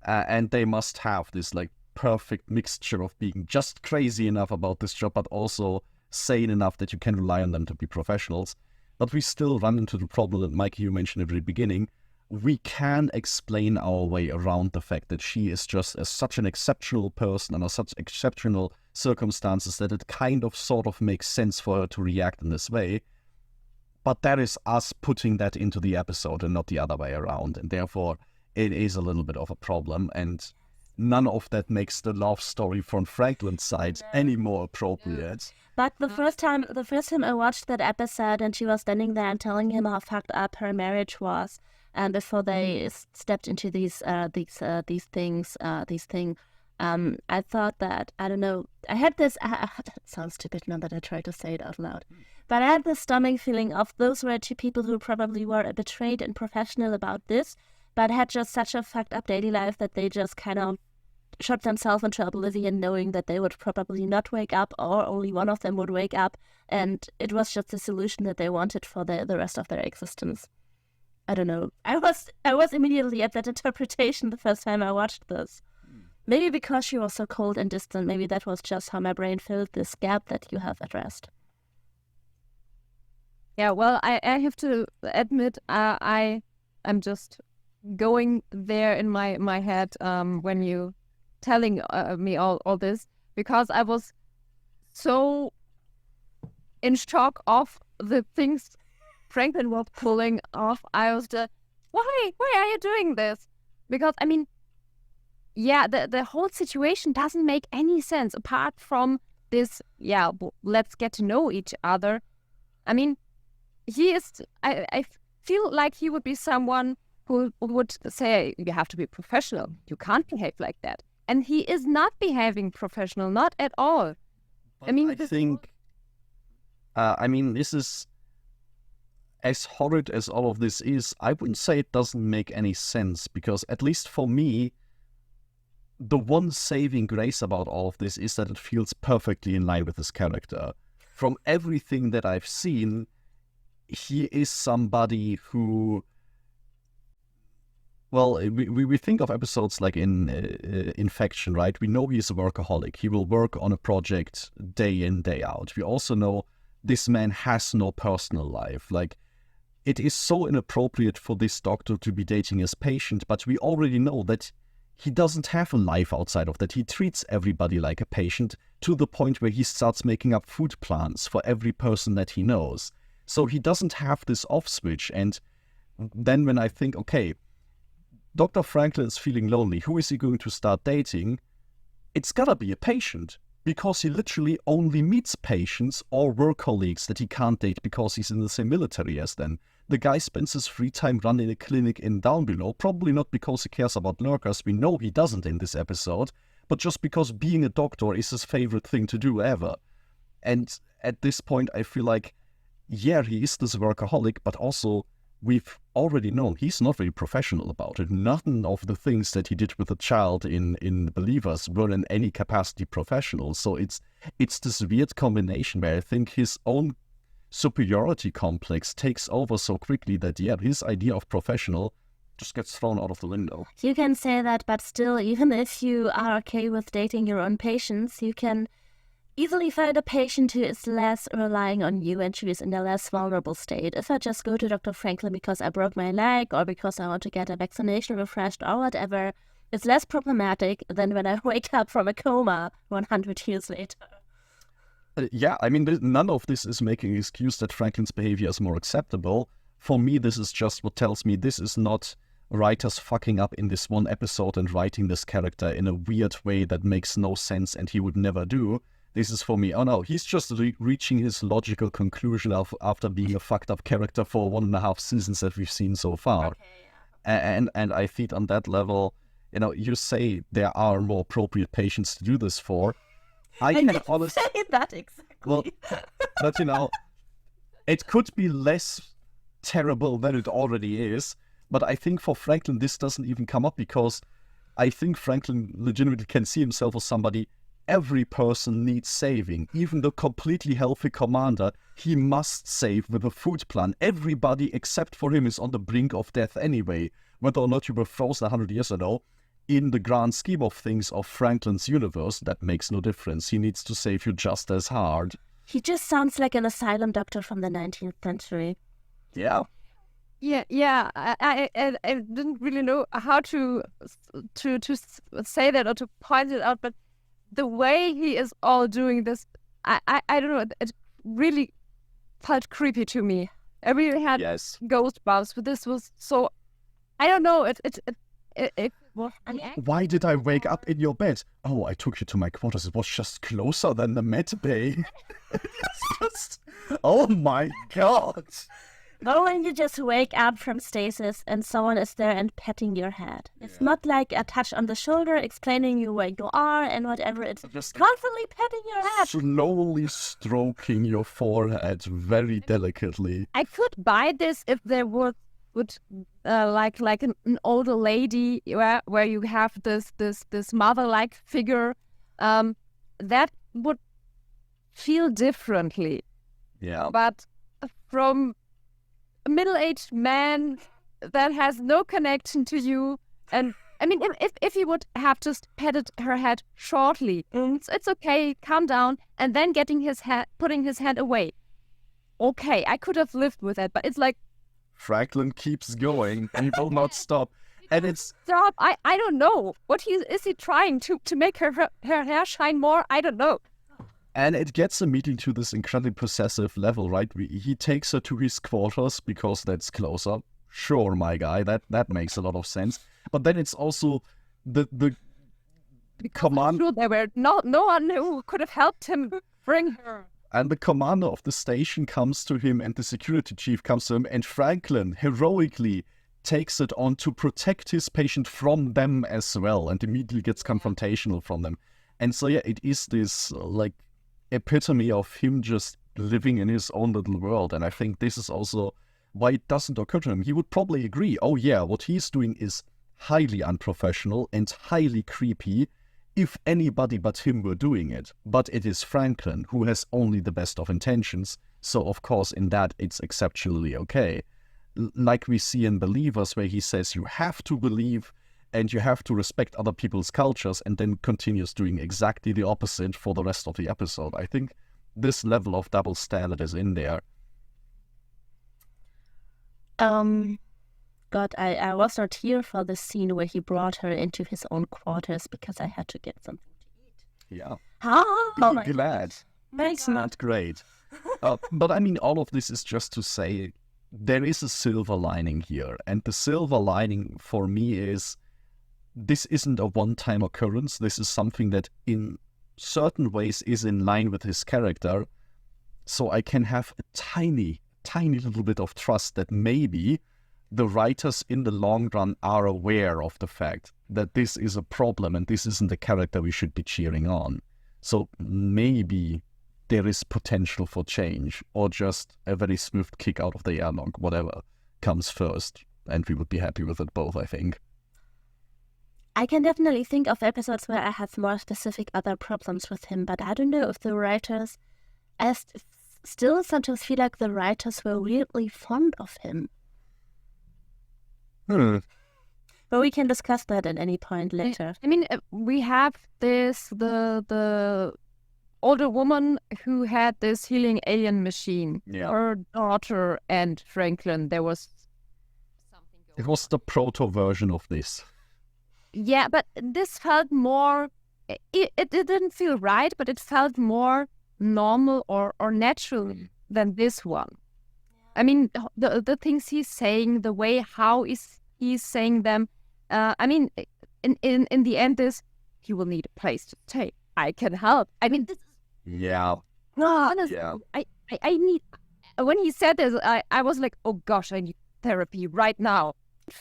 and they must have this like perfect mixture of being just crazy enough about this job, but also sane enough that you can rely on them to be professionals. But we still run into the problem that, Mike, you mentioned at the very beginning. We can explain our way around the fact that she is just such an exceptional person under such exceptional circumstances that it kind of sort of makes sense for her to react in this way. But that is us putting that into the episode and not the other way around. And therefore, it is a little bit of a problem. And none of that makes the love story from Franklin's side any more appropriate. But the first time I watched that episode, and she was standing there and telling him how fucked up her marriage was, and before they stepped into these things, I thought that, I don't know, I had this, it sounds stupid now that I try to say it out loud, but I had this stomach feeling of those were two people who probably were betrayed and professional about this, but had just such a fucked up daily life that they just kind of shot themselves into oblivion, knowing that they would probably not wake up, or only one of them would wake up, and it was just the solution that they wanted for the rest of their existence. I don't know. I was immediately at that interpretation the first time I watched this. Maybe because she was so cold and distant, maybe that was just how my brain filled this gap that you have addressed. Yeah, well, I have to admit, I'm just going there in my head when you telling me all this, because I was so in shock of the things Franklin was pulling off. I was just, why are you doing this? Because, I mean, yeah, the whole situation doesn't make any sense apart from this, let's get to know each other. I mean, he is, I feel like he would be someone who would say, you have to be professional. You can't behave like that. And he is not behaving professional, not at all. But I mean, this is, as horrid as all of this is, I wouldn't say it doesn't make any sense, because at least for me, the one saving grace about all of this is that it feels perfectly in line with his character. From everything that I've seen, he is somebody who, well, we think of episodes like in Infection, right? We know he's a workaholic. He will work on a project day in, day out. We also know this man has no personal life. Like, it is so inappropriate for this doctor to be dating his patient, but we already know that he doesn't have a life outside of that. He treats everybody like a patient, to the point where he starts making up food plans for every person that he knows. So he doesn't have this off switch. And then when I think, okay, Dr. Franklin is feeling lonely, who is he going to start dating? It's gotta be a patient, because he literally only meets patients or work colleagues that he can't date because he's in the same military as them. The guy spends his free time running a clinic in down below, probably not because he cares about lurkers, we know he doesn't in this episode, but just because being a doctor is his favorite thing to do ever. And at this point, I feel like, yeah, he is this workaholic, but also we've already known he's not very professional about it. None of the things that he did with the child in Believers were in any capacity professional. So it's this weird combination where I think his own superiority complex takes over so quickly that, yeah, his idea of professional just gets thrown out of the window. You can say that, but still, even if you are okay with dating your own patients, you can easily find a patient who is less relying on you and who is in a less vulnerable state. If I just go to Dr. Franklin because I broke my leg or because I want to get a vaccination refreshed or whatever, it's less problematic than when I wake up from a coma 100 years later. Yeah, I mean, none of this is making an excuse that Franklin's behavior is more acceptable. For me, this is just what tells me this is not writers fucking up in this one episode and writing this character in a weird way that makes no sense and he would never do. This is for me, oh no, he's just reaching his logical conclusion after being a fucked up character for 1.5 seasons that we've seen so far. Okay, yeah. And I think on that level, you know, you say there are more appropriate patients to do this for. I can honestly say that exactly. Well, but you know, it could be less terrible than it already is. But I think for Franklin, this doesn't even come up, because I think Franklin legitimately can see himself as somebody. Every person needs saving. Even the completely healthy commander, he must save with a food plan. Everybody except for him is on the brink of death anyway. Whether or not you were frozen 100 years ago, in the grand scheme of things of Franklin's universe, that makes no difference. He needs to save you just as hard. He just sounds like an asylum doctor from the 19th century. Yeah. Yeah. I didn't really know how to say that or to point it out, but the way he is all doing this, I don't know. It really felt creepy to me. I really had goosebumps, but this was so. I don't know. It was. Why did I wake up in your bed? Oh, I took you to my quarters. It was just closer than the med bay. It's just. Oh my god. But when you just wake up from stasis and someone is there and petting your head. It's not like a touch on the shoulder explaining you where you are and whatever. It's just constantly petting your head. Slowly stroking your forehead very delicately. I could buy this if there would like an older lady where you have this mother-like figure. That would feel differently. Yeah. But from a middle-aged man that has no connection to you, and I mean, if he would have just petted her head shortly, it's okay, calm down, and then putting his hand away. Okay, I could have lived with it, but it's like Franklin keeps going and he will not stop. And it's stop. I don't know what is he trying to make her hair shine more. I don't know. And it gets immediately to this incredibly possessive level, right? He takes her to his quarters because that's closer. Sure, my guy, that makes a lot of sense. But then it's also the command. Sure, there were no one who could have helped him bring her. And the commander of the station comes to him, and the security chief comes to him, and Franklin heroically takes it on to protect his patient from them as well, and immediately gets confrontational from them. And so yeah, it is this like epitome of him just living in his own little world. And I think this is also why it doesn't occur to him. He would probably agree, oh yeah, what he's doing is highly unprofessional and highly creepy if anybody but him were doing it. But it is Franklin, who has only the best of intentions, so of course in that it's exceptionally okay. Like we see in Believers, where he says you have to believe and you have to respect other people's cultures, and then continues doing exactly the opposite for the rest of the episode. I think this level of double standard is in there. God, I was not here for the scene where he brought her into his own quarters because I had to get something to eat. Yeah. Oh, Glad. Thanks, not great. But I mean, all of this is just to say there is a silver lining here. And the silver lining for me is this isn't a one-time occurrence. This is something that in certain ways is in line with his character. So I can have a tiny little bit of trust that maybe the writers in the long run are aware of the fact that this is a problem and this isn't the character we should be cheering on. So maybe there is potential for change, or just a very smooth kick out of the airlock, whatever comes first. And we would be happy with it both, I think. I can definitely think of episodes where I have more specific other problems with him, but I don't know if the writers, I still sometimes feel like the writers were weirdly fond of him. But we can discuss that at any point later. I mean, we have the older woman who had this healing alien machine. Yeah. Her daughter and Franklin, there was something going on. It was the proto version of this. Yeah, but this felt more, it didn't feel right, but it felt more normal or natural than this one. I mean, the things he's saying, the way how he's saying them, I mean, in the end, he will need a place to stay. I can help. I mean, this is... Yeah. Honestly, yeah. I need... When he said this, I was like, oh gosh, I need therapy right now.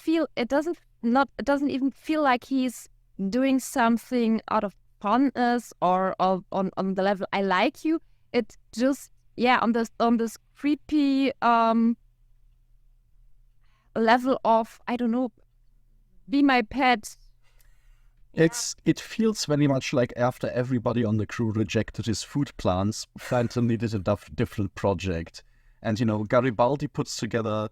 It doesn't even feel like he's doing something out of fondness or on the level I like you. It's just on this creepy level of, I don't know, be my pet. It feels very much like after everybody on the crew rejected his food plans, Phantom needed a different project. And, Garibaldi puts together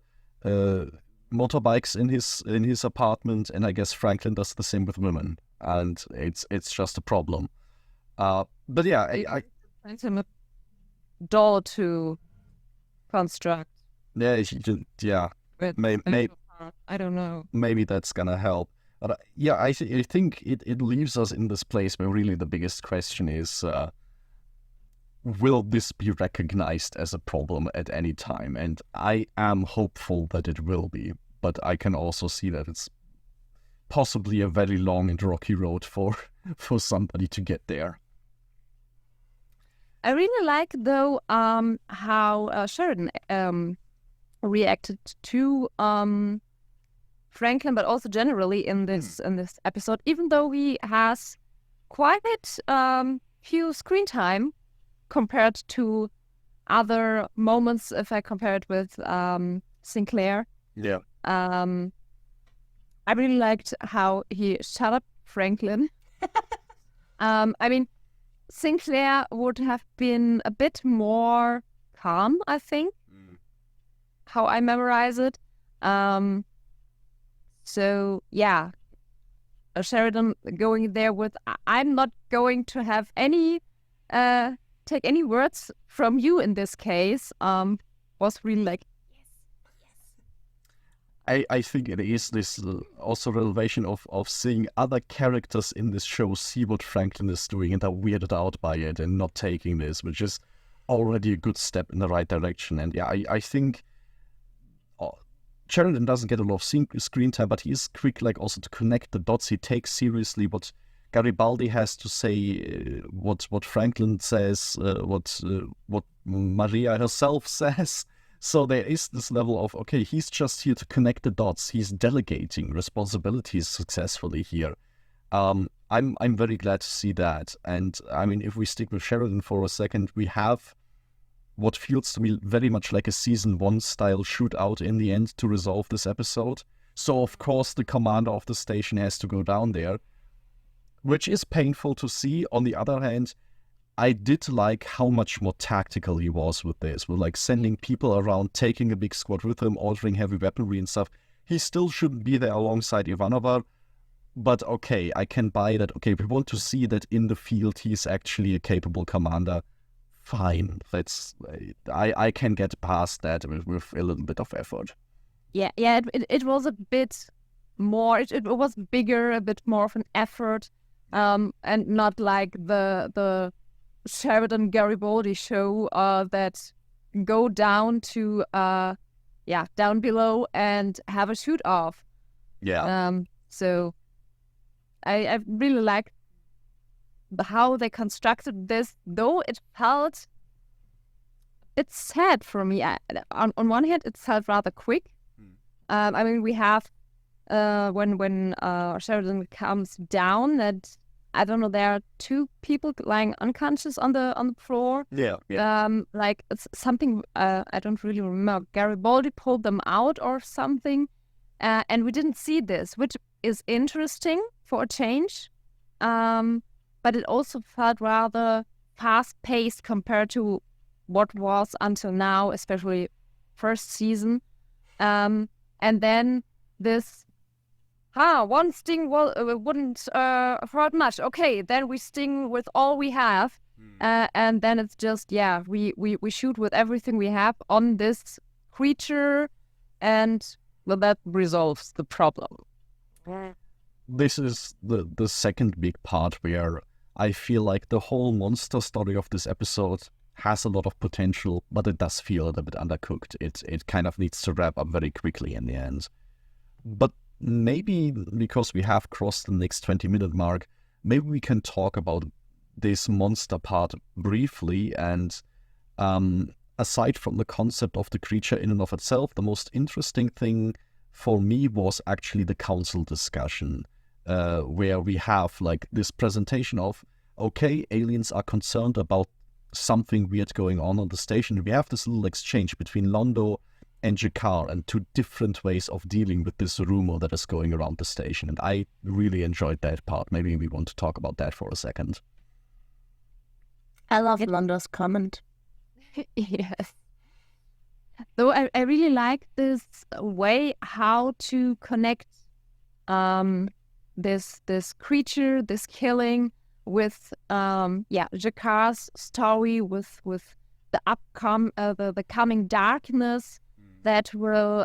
motorbikes in his apartment, and I guess Franklin does the same with women, and it's just a problem. But yeah, I find him a doll to construct. Yeah, With I don't know. Maybe that's gonna help. But yeah, I think it leaves us in this place where really the biggest question is, will this be recognized as a problem at any time? And I am hopeful that it will be, but I can also see that it's possibly a very long and rocky road for somebody to get there. I really like, though, how Sheridan reacted to Franklin, but also generally in this episode. Even though he has quite few screen time compared to other moments, if I compare it with Sinclair. Yeah. I really liked how he shut up Franklin. I mean, Sinclair would have been a bit more calm, I think, how I memorize it. So, yeah, Sheridan going there with, I'm not going to have any, take any words from you in this case, was really like, I think it is this also revelation of seeing other characters in this show see what Franklin is doing and are weirded out by it and not taking this, which is already a good step in the right direction. And yeah, I think Sheridan doesn't get a lot of screen time, but he is quick, like, also to connect the dots. He takes seriously what Garibaldi has to say, what Franklin says, what Maria herself says. So there is this level of, okay, he's just here to connect the dots. He's delegating responsibilities successfully here. I'm very glad to see that. And I mean, if we stick with Sheridan for a second, we have what feels to me very much like a season 1 style shootout in the end to resolve this episode. So of course the commander of the station has to go down there, which is painful to see. On the other hand, I did like how much more tactical he was with this, with like sending people around, taking a big squad with him, ordering heavy weaponry and stuff. He still shouldn't be there alongside Ivanova, but okay, I can buy that. Okay, we want to see that in the field he's actually a capable commander. Fine, I can get past that with a little bit of effort. Yeah, it was a bit more, it was bigger, a bit more of an effort, and not like the Sheridan Garibaldi show that go down to down below and have a shoot off. Yeah. So I really like how they constructed this, though it felt a bit sad for me. On one hand, it felt rather quick. I mean, we have when Sheridan comes down, that I don't know, there are 2 people lying unconscious on the floor. Yeah. Like it's something I don't really remember. Garibaldi pulled them out or something, and we didn't see this, which is interesting for a change. But it also felt rather fast-paced compared to what was until now, especially first season. And then this, one sting wouldn't hurt much. Okay, then we sting with all we have. And then it's just, we shoot with everything we have on this creature, and well, that resolves the problem. This is the second big part where I feel like the whole monster story of this episode has a lot of potential, but it does feel a little bit undercooked. It kind of needs to wrap up very quickly in the end. But maybe because we have crossed the next 20-minute mark, maybe we can talk about this monster part briefly. And aside from the concept of the creature in and of itself, the most interesting thing for me was actually the council discussion, where we have like this presentation of, okay, aliens are concerned about something weird going on the station. We have this little exchange between Londo and Jakar, and 2 different ways of dealing with this rumor that is going around the station. And I really enjoyed that part. Maybe we want to talk about that for a second. I love Londo's comment. Yes. Though I really like this way how to connect this creature, this killing with Jacquard's story, with the the coming darkness that will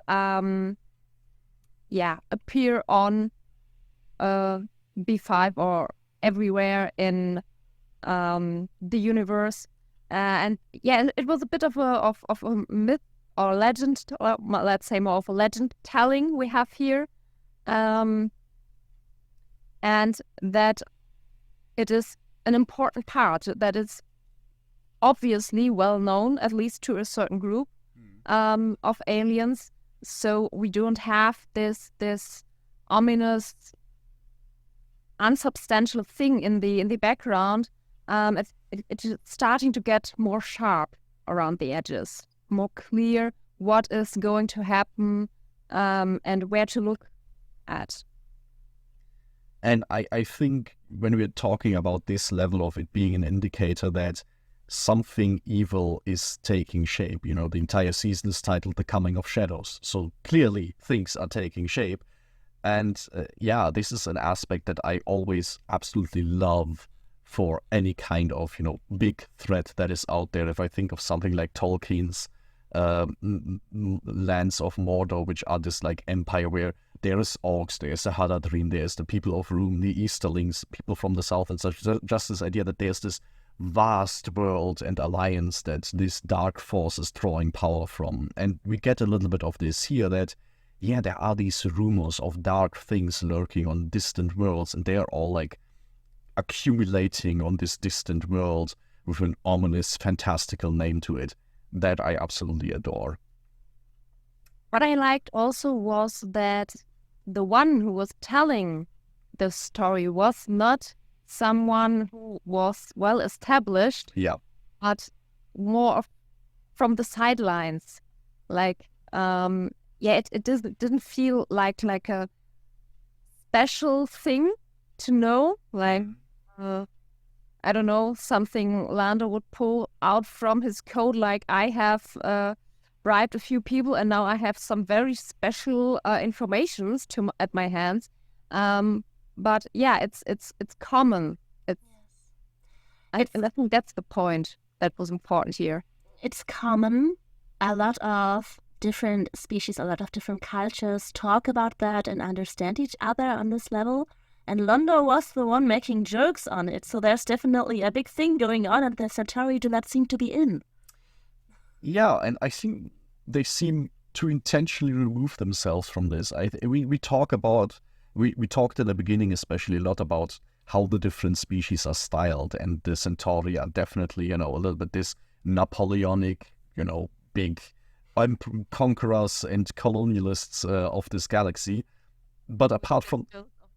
appear on B5 or everywhere in the universe. And it was a bit of a myth or legend, or let's say more of a legend telling we have here, and that it is an important part that is obviously well known, at least to a certain group of aliens. So we don't have this ominous, unsubstantial thing in the background. It's starting to get more sharp around the edges, more clear what is going to happen, and where to look at. And I think when we're talking about this level of it being an indicator that something evil is taking shape, the entire season is titled The Coming of Shadows. So clearly things are taking shape. And this is an aspect that I always absolutely love for any kind of, big threat that is out there. If I think of something like Tolkien's lands of Mordor, which are this like empire where there is orcs, there's the Haradrim, there's the people of Rhûn, the Easterlings, people from the south and such. Just this idea that there's this vast world and alliance that this dark force is drawing power from. And we get a little bit of this here, that there are these rumors of dark things lurking on distant worlds, and they are all like accumulating on this distant world with an ominous, fantastical name to it that I absolutely adore. What I liked also was that the one who was telling the story was not someone who was well established, but more from the sidelines. Like, it didn't feel like a special thing to know, like I don't know, something Lando would pull out from his coat, like I have bribed a few people and now I have some very special informations at my hands. But it's common. I think that's the point that was important here. It's common. A lot of different species, a lot of different cultures talk about that and understand each other on this level. And Londo was the one making jokes on it, so there's definitely a big thing going on, and the Centauri do not seem to be in. Yeah, and I think they seem to intentionally remove themselves from this. We talked in the beginning especially a lot about how the different species are styled, and the Centauri are definitely, a little bit this Napoleonic, big conquerors and colonialists of this galaxy. But apart from...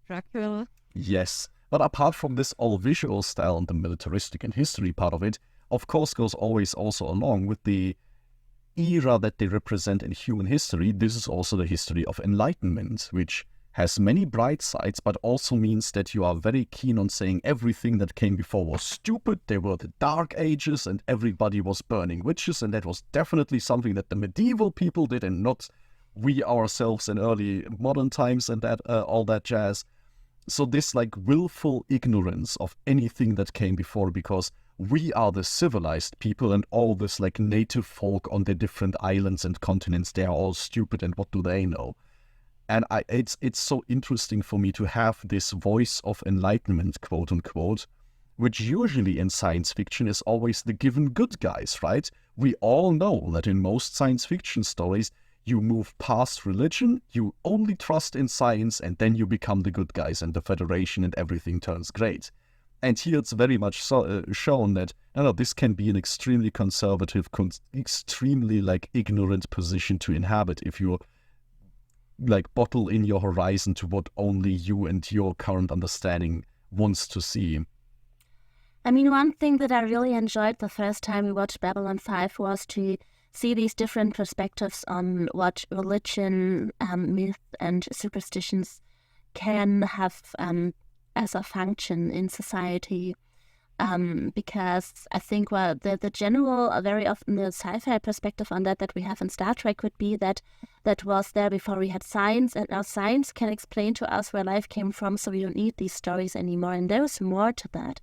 Dracula. Yes, but apart from this all visual style and the militaristic and history part of it, of course goes always also along with the era that they represent in human history. This is also the history of enlightenment, which has many bright sides, but also means that you are very keen on saying everything that came before was stupid. There were the Dark Ages and everybody was burning witches, and that was definitely something that the medieval people did and not we ourselves in early modern times and that all that jazz. So this like willful ignorance of anything that came before, because we are the civilized people and all this like native folk on the different islands and continents, they are all stupid and what do they know? And it's so interesting for me to have this voice of enlightenment, quote unquote, which usually in science fiction is always the given good guys, right? We all know that in most science fiction stories, you move past religion, you only trust in science, and then you become the good guys and the Federation and everything turns great. And here it's very much shown that this can be an extremely conservative, extremely like ignorant position to inhabit if you like bottle in your horizon to what only you and your current understanding wants to see. I mean, one thing that I really enjoyed the first time we watched Babylon 5 was to see these different perspectives on what religion, myth, and superstitions can have as a function in society. because I think the general, very often the sci-fi perspective on that we have in Star Trek would be that was there before we had science, and now science can explain to us where life came from, so we don't need these stories anymore. And there is more to that.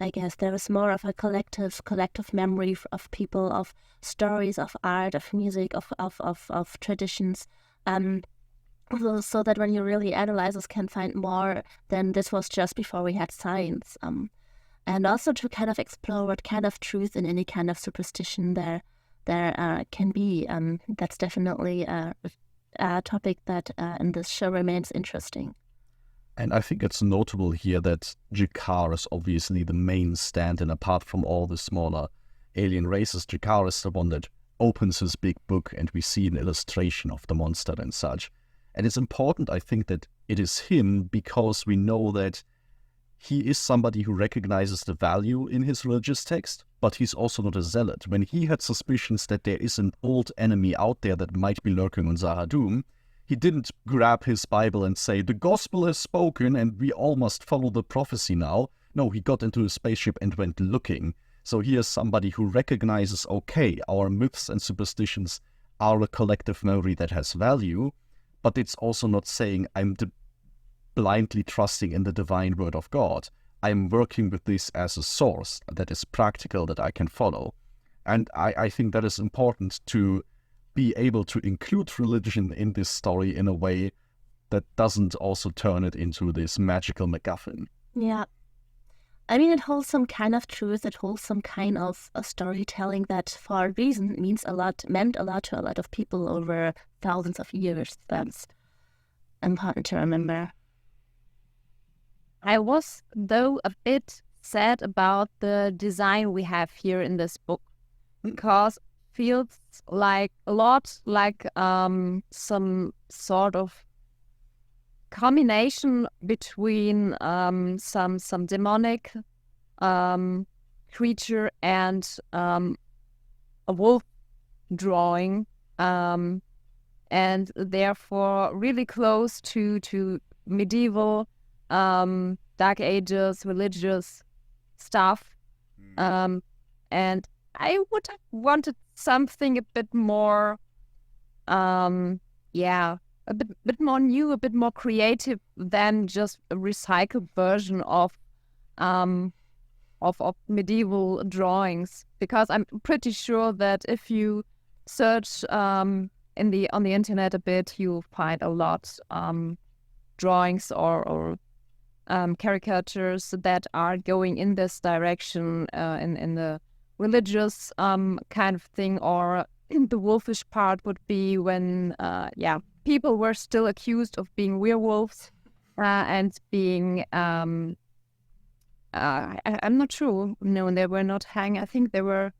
I guess there is more of a collective memory of people, of stories, of art, of music, of traditions. So that when you really analyze us, can find more than this was just before we had science. And also to kind of explore what kind of truth in any kind of superstition there can be. That's definitely a topic that in this show remains interesting. And I think it's notable here that Jakar is obviously the main stand-in, apart from all the smaller alien races. Jakar is the one that opens his big book, and we see an illustration of the monster and such. And it's important, I think, that it is him, because we know that he is somebody who recognizes the value in his religious text, but he's also not a zealot. When he had suspicions that there is an old enemy out there that might be lurking on Zahadum, he didn't grab his Bible and say, the gospel has spoken and we all must follow the prophecy now. No, he got into a spaceship and went looking. So he is somebody who recognizes, okay, our myths and superstitions are a collective memory that has value, but it's also not saying I'm blindly trusting in the divine word of God. I'm working with this as a source that is practical, that I can follow. And I think that is important to be able to include religion in this story in a way that doesn't also turn it into this magical MacGuffin. Yeah. I mean, it holds some kind of truth, it holds some kind of a storytelling that for a reason meant a lot to a lot of people over thousands of years. That's important to remember. I was, though, a bit sad about the design we have here in this book, because it feels like a lot like some sort of combination between some demonic creature and a wolf drawing, and therefore really close to medieval Dark Ages religious stuff, and I would have wanted something a bit more a bit more new, a bit more creative than just a recycled version of medieval drawings, because I'm pretty sure that if you search on the internet a bit, you'll find a lot drawings or caricatures that are going in this direction, in the religious kind of thing, or the wolfish part would be when people were still accused of being werewolves and being I'm not sure. No, they were not hanged. I think they were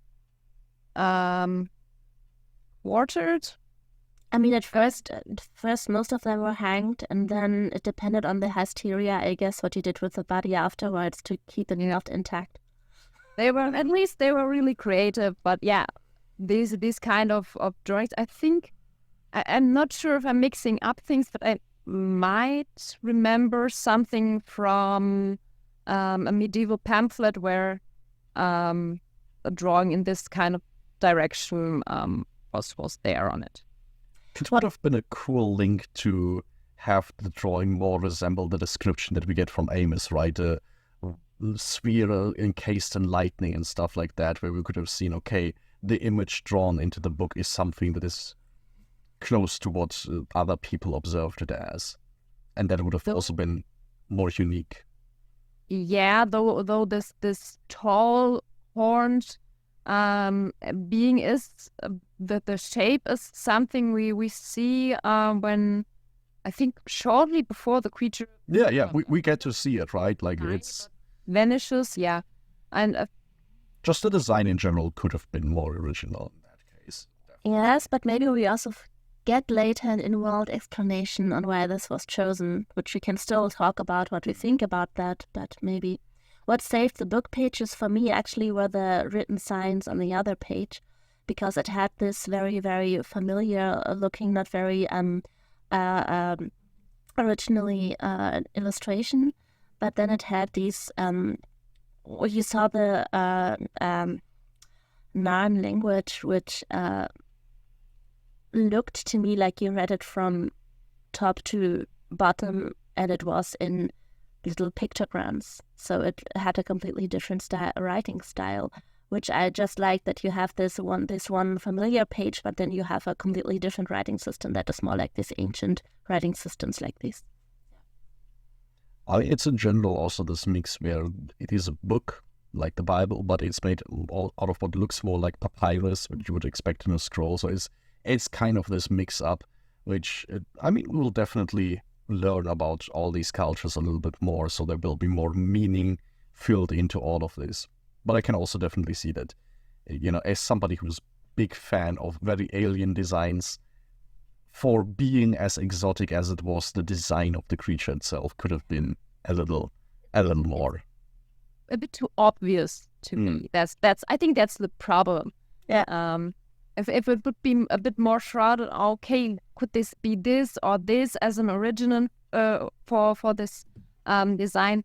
quartered. I mean, at first, most of them were hanged, and then it depended on the hysteria, I guess, what you did with the body afterwards to keep it not intact. They were really creative, but yeah, these kind of drawings, I think, I'm not sure if I'm mixing up things, but I might remember something from a medieval pamphlet where a drawing in this kind of direction was there on it. It would have been a cool link to have the drawing more resemble the description that we get from Amos, right? A sphere encased in lightning and stuff like that, where we could have seen, okay, the image drawn into the book is something that is close to what other people observed it as. And that would have also been more unique. Yeah, though this tall, horned being is the shape is something we see when, I think, shortly before the creature we get to see it, right? Like it's vanishes, and just the design in general could have been more original in that case. Yes, but maybe we also get later an in-world explanation on why this was chosen, which we can still talk about what we think about that, but maybe. What saved the book pages for me actually were the written signs on the other page, because it had this very, very familiar looking, not very originally illustration, but then it had these you saw the Narn language, which looked to me like you read it from top to bottom, and it was in little pictograms. So it had a completely different writing style, which I just like, that you have this one familiar page, but then you have a completely different writing system that is more like this ancient writing systems like this. It's in general also this mix where it is a book like the Bible, but it's made out of what looks more like papyrus, which you would expect in a scroll. So it's kind of this mix up, which we'll definitely learn about all these cultures a little bit more, so there will be more meaning filled into all of this. But I can also definitely see that, as somebody who's big fan of very alien designs, for being as exotic as it was, the design of the creature itself could have been a little more. A bit too obvious to me. I think that's the problem. Yeah. If it would be a bit more shrouded, okay, could this be this or this as an original for this design?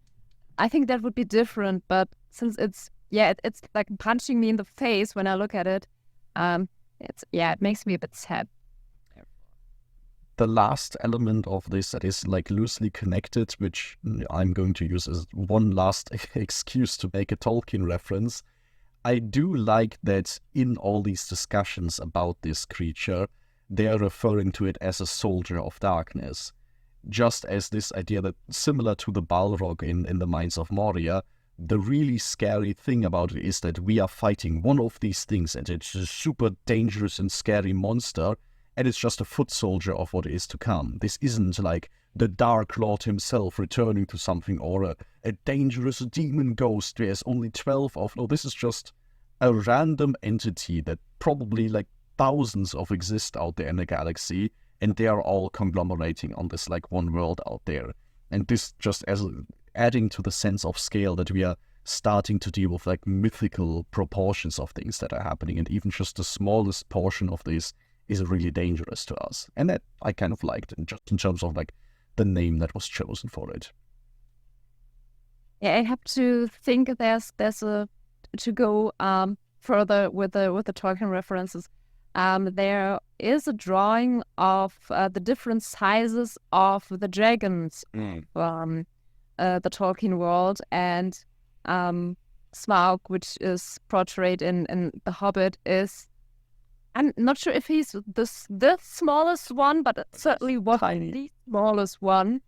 I think that would be different. But since it's like punching me in the face when I look at it, it makes me a bit sad. The last element of this that is like loosely connected, which I'm going to use as one last excuse to make a Tolkien reference, I do like that in all these discussions about this creature, they are referring to it as a soldier of darkness. Just as this idea that, similar to the Balrog in the Mines of Moria, the really scary thing about it is that we are fighting one of these things, and it's a super dangerous and scary monster, and it's just a foot soldier of what is to come. This isn't like the Dark Lord himself returning to something, or a dangerous demon ghost there's only 12 of. No, this is just a random entity that probably like thousands of exist out there in the galaxy, and they are all conglomerating on this like one world out there. And this just as adding to the sense of scale that we are starting to deal with like mythical proportions of things that are happening, and even just the smallest portion of this is really dangerous to us. And that I kind of liked, just in terms of like the name that was chosen for it. Yeah, I have to think there's a to go further with the Tolkien references. There is a drawing of the different sizes of the dragons from the Tolkien world, and Smaug, which is portrayed in The Hobbit, is, I'm not sure if he's the smallest one, but certainly was the smallest one.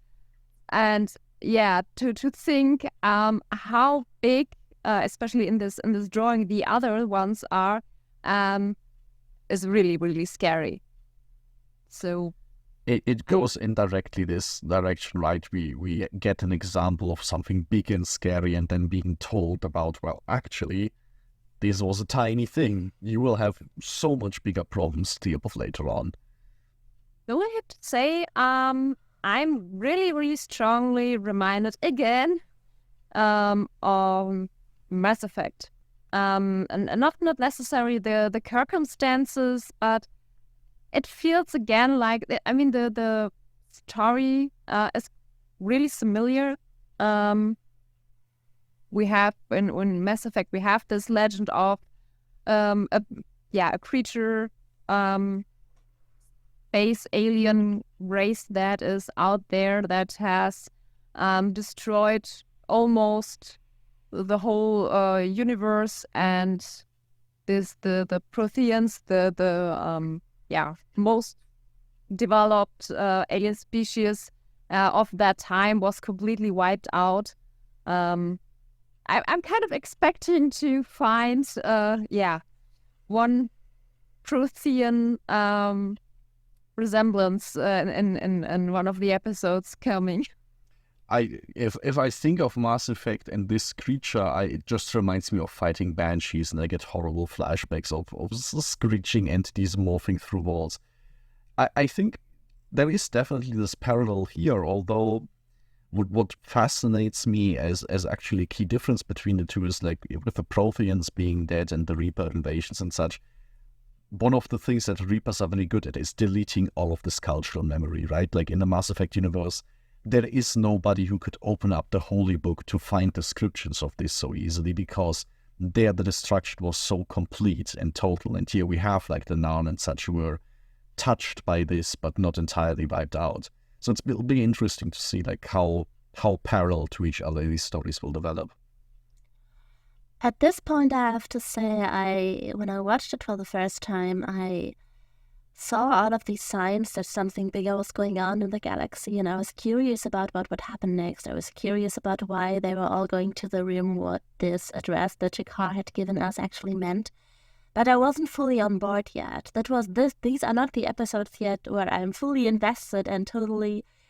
And yeah, to think how big, especially in this drawing, the other ones are, is really, really scary. So it goes indirectly this direction, right? We get an example of something big and scary, and then being told about, well, actually, this was a tiny thing. You will have so much bigger problems to deal with later on. Though I have to say, I'm really, really strongly reminded again on Mass Effect. And not necessarily the circumstances, but it feels again like, the story is really familiar. We have in Mass Effect, we have this legend of a creature, space alien race that is out there that has destroyed almost the whole universe, and the Protheans, the most developed alien species of that time, was completely wiped out. I'm kind of expecting to find one Prothean resemblance in one of the episodes coming. If I think of Mass Effect and this creature, it just reminds me of fighting banshees, and I get horrible flashbacks of screeching entities morphing through walls. I think there is definitely this parallel here, although what fascinates me as actually a key difference between the two is, like, with the Protheans being dead and the Reaper invasions and such, one of the things that Reapers are very good at is deleting all of this cultural memory, right? Like in the Mass Effect universe, there is nobody who could open up the holy book to find descriptions of this so easily, because there the destruction was so complete and total. And here we have like the Narn and such who were touched by this, but not entirely wiped out. So it'll be interesting to see like how parallel to each other these stories will develop. At this point, I have to say, when I watched it for the first time, I saw all of these signs that something bigger was going on in the galaxy, and I was curious about what would happen next. I was curious about why they were all going to the room, what this address that Jakar had given us actually meant. But I wasn't fully on board yet. These are not the episodes yet where I'm fully invested and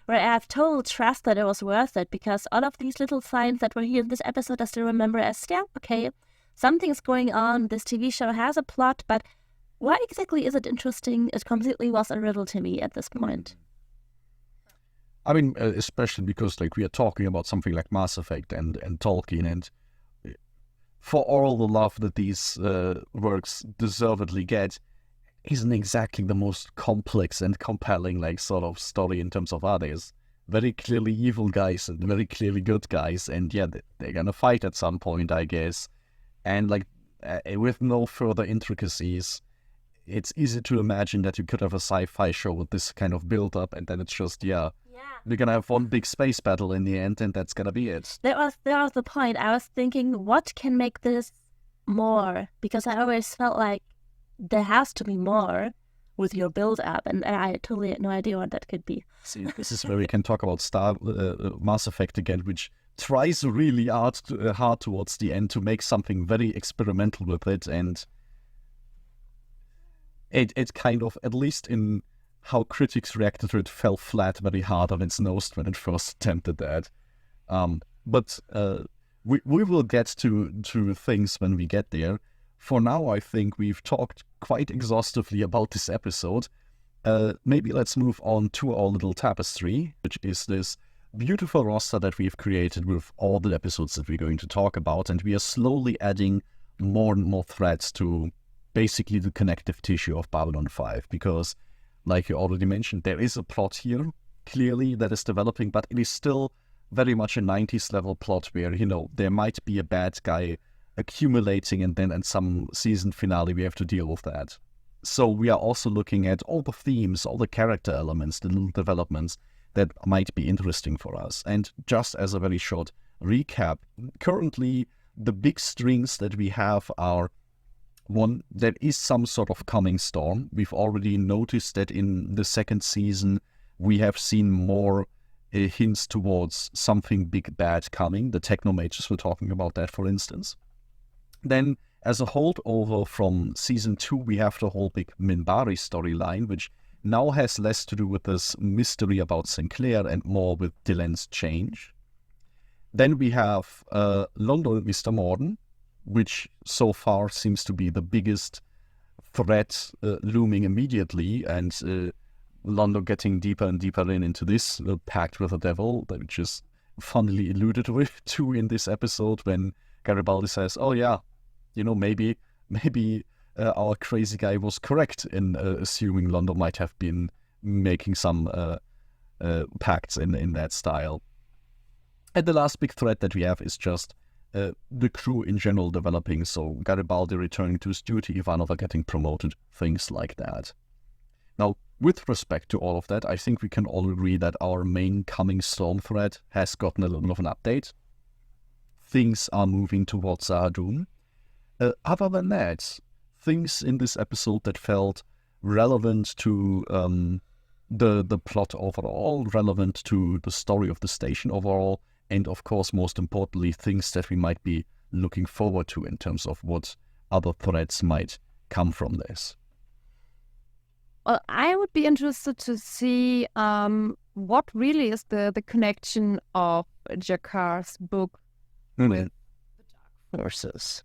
where I have total trust that it was worth it, because all of these little signs that were here in this episode I still remember as, yeah, okay, something's going on, this TV show has a plot, but why exactly is it interesting? It completely was a riddle to me at this point. I mean, especially because like we are talking about something like Mass Effect and Tolkien, and for all the love that these works deservedly get, isn't exactly the most complex and compelling like sort of story in terms of others. Very clearly evil guys and very clearly good guys, and yeah, they're gonna fight at some point, I guess. And like with no further intricacies, it's easy to imagine that you could have a sci-fi show with this kind of build-up, and then it's just, we're gonna have one big space battle in the end, and that's gonna be it. That was the point. I was thinking, what can make this more? Because I always felt like there has to be more with your build-up, and I totally had no idea what that could be. See, this is where we can talk about Mass Effect again, which tries really hard towards the end to make something very experimental with it, and it kind of, at least in how critics reacted to it, fell flat very hard on its nose when it first attempted that. But we will get to things when we get there. For now, I think we've talked quite exhaustively about this episode. Maybe let's move on to our little tapestry, which is this beautiful roster that we've created with all the episodes that we're going to talk about. And we are slowly adding more and more threads to basically the connective tissue of Babylon 5. Because, like you already mentioned, there is a plot here, clearly, that is developing, but it is still very much a 90s level plot where, there might be a bad guy accumulating, and then in some season finale we have to deal with that. So we are also looking at all the themes, all the character elements, the little developments that might be interesting for us. And just as a very short recap, currently the big strings that we have are, one, there is some sort of coming storm. We've already noticed that in the second season we have seen more hints towards something big bad coming. The Technomages were talking about that, for instance. Then, as a holdover from Season 2, we have the whole big Minbari storyline, which now has less to do with this mystery about Sinclair and more with Dylan's change. Then we have Londo and Mr. Morden, which so far seems to be the biggest threat looming immediately, and Londo getting deeper and deeper into this pact with the devil, which is funnily alluded to in this episode when Garibaldi says, oh yeah, maybe our crazy guy was correct in assuming Londo might have been making some pacts in that style. And the last big threat that we have is just the crew in general developing, so Garibaldi returning to his duty, Ivanova getting promoted, things like that. Now, with respect to all of that, I think we can all agree that our main coming storm threat has gotten a little bit of an update. Things are moving towards Zahadum. Other than that, things in this episode that felt relevant to the plot overall, relevant to the story of the station overall, and of course, most importantly, things that we might be looking forward to in terms of what other threats might come from this. Well, I would be interested to see what really is the connection of Jakar's book with the Dark Forces.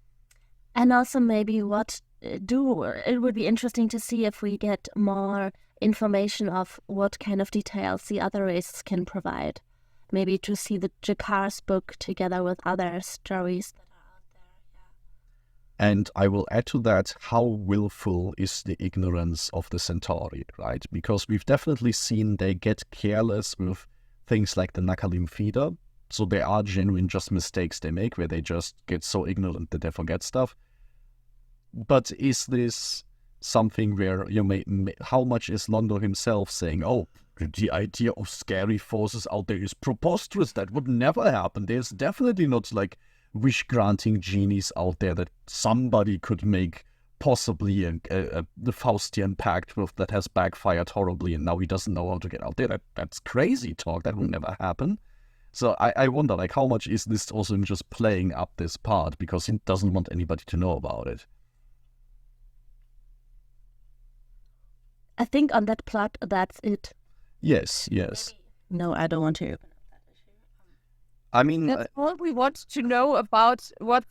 And also maybe it would be interesting to see if we get more information of what kind of details the other races can provide. Maybe to see the Jakar's book together with other stories that are out there. And I will add to that, how willful is the ignorance of the Centauri, right? Because we've definitely seen they get careless with things like the Nakalim feeder. So there are genuine just mistakes they make where they just get so ignorant that they forget stuff. But is this something where how much is Londo himself saying, oh, the idea of scary forces out there is preposterous, that would never happen. There's definitely not like wish-granting genies out there that somebody could make possibly the Faustian pact with that has backfired horribly and now he doesn't know how to get out there. That's crazy talk. That would never happen. So I wonder, like, how much is this also just playing up this part because he doesn't want anybody to know about it? I think on that plot, that's it. Yes. No, I don't want to. I mean, That's all we want to know about what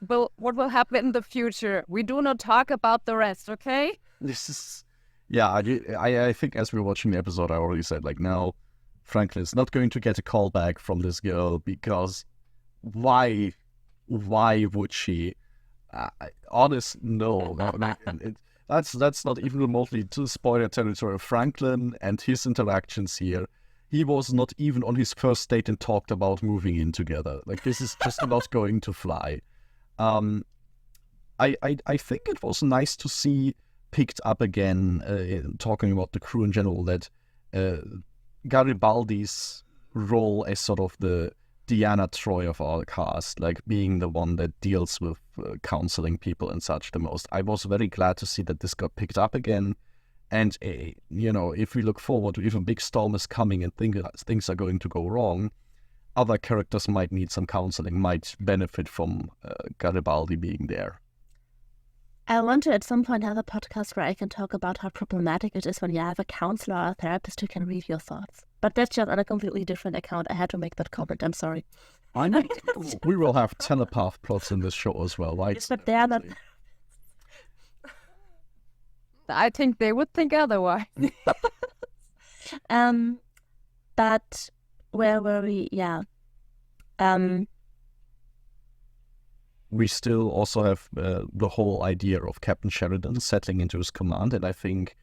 will happen in the future. We do not talk about the rest, okay? this is, yeah, I think as we were watching the episode, I already said, like, no, Franklin's not going to get a call back from this girl because why would she? No. That's not even remotely to spoiler territory. Franklin and his interactions here, he was not even on his first date and talked about moving in together. Like, this is just not going to fly. I think it was nice to see picked up again, talking about the crew in general, that Garibaldi's role as sort of the Diana Troy of our cast, like being the one that deals with counseling people and such the most. I was very glad to see that this got picked up again. And, if we look forward to if a big storm is coming and things are going to go wrong, other characters might need some counseling, might benefit from Garibaldi being there. I want to at some point have a podcast where I can talk about how problematic it is when you have a counselor or a therapist who can read your thoughts. But that's just on a completely different account. I had to make that comment. I'm sorry. I know. We will have telepath plots in this show as well, right? Yes, but they are not. I think they would think otherwise. But where were we? Yeah. We still also have the whole idea of Captain Sheridan settling into his command, and I think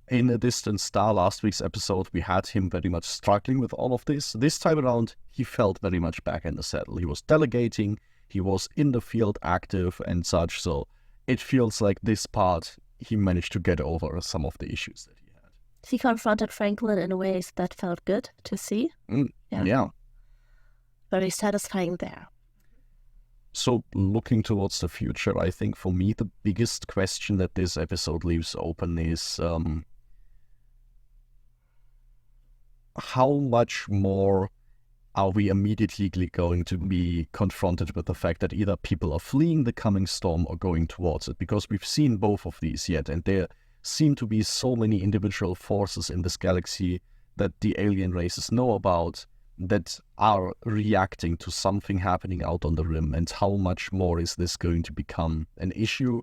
in A Distant Star, last week's episode, we had him very much struggling with all of this. This time around, he felt very much back in the saddle. He was delegating, he was in the field active and such, so it feels like this part, he managed to get over some of the issues that he had. He confronted Franklin in ways that felt good to see. Yeah. Very satisfying there. So looking towards the future, I think for me the biggest question that this episode leaves open is how much more are we immediately going to be confronted with the fact that either people are fleeing the coming storm or going towards it? Because we've seen both of these yet, and there seem to be so many individual forces in this galaxy that the alien races know about that are reacting to something happening out on the rim. And how much more is this going to become an issue?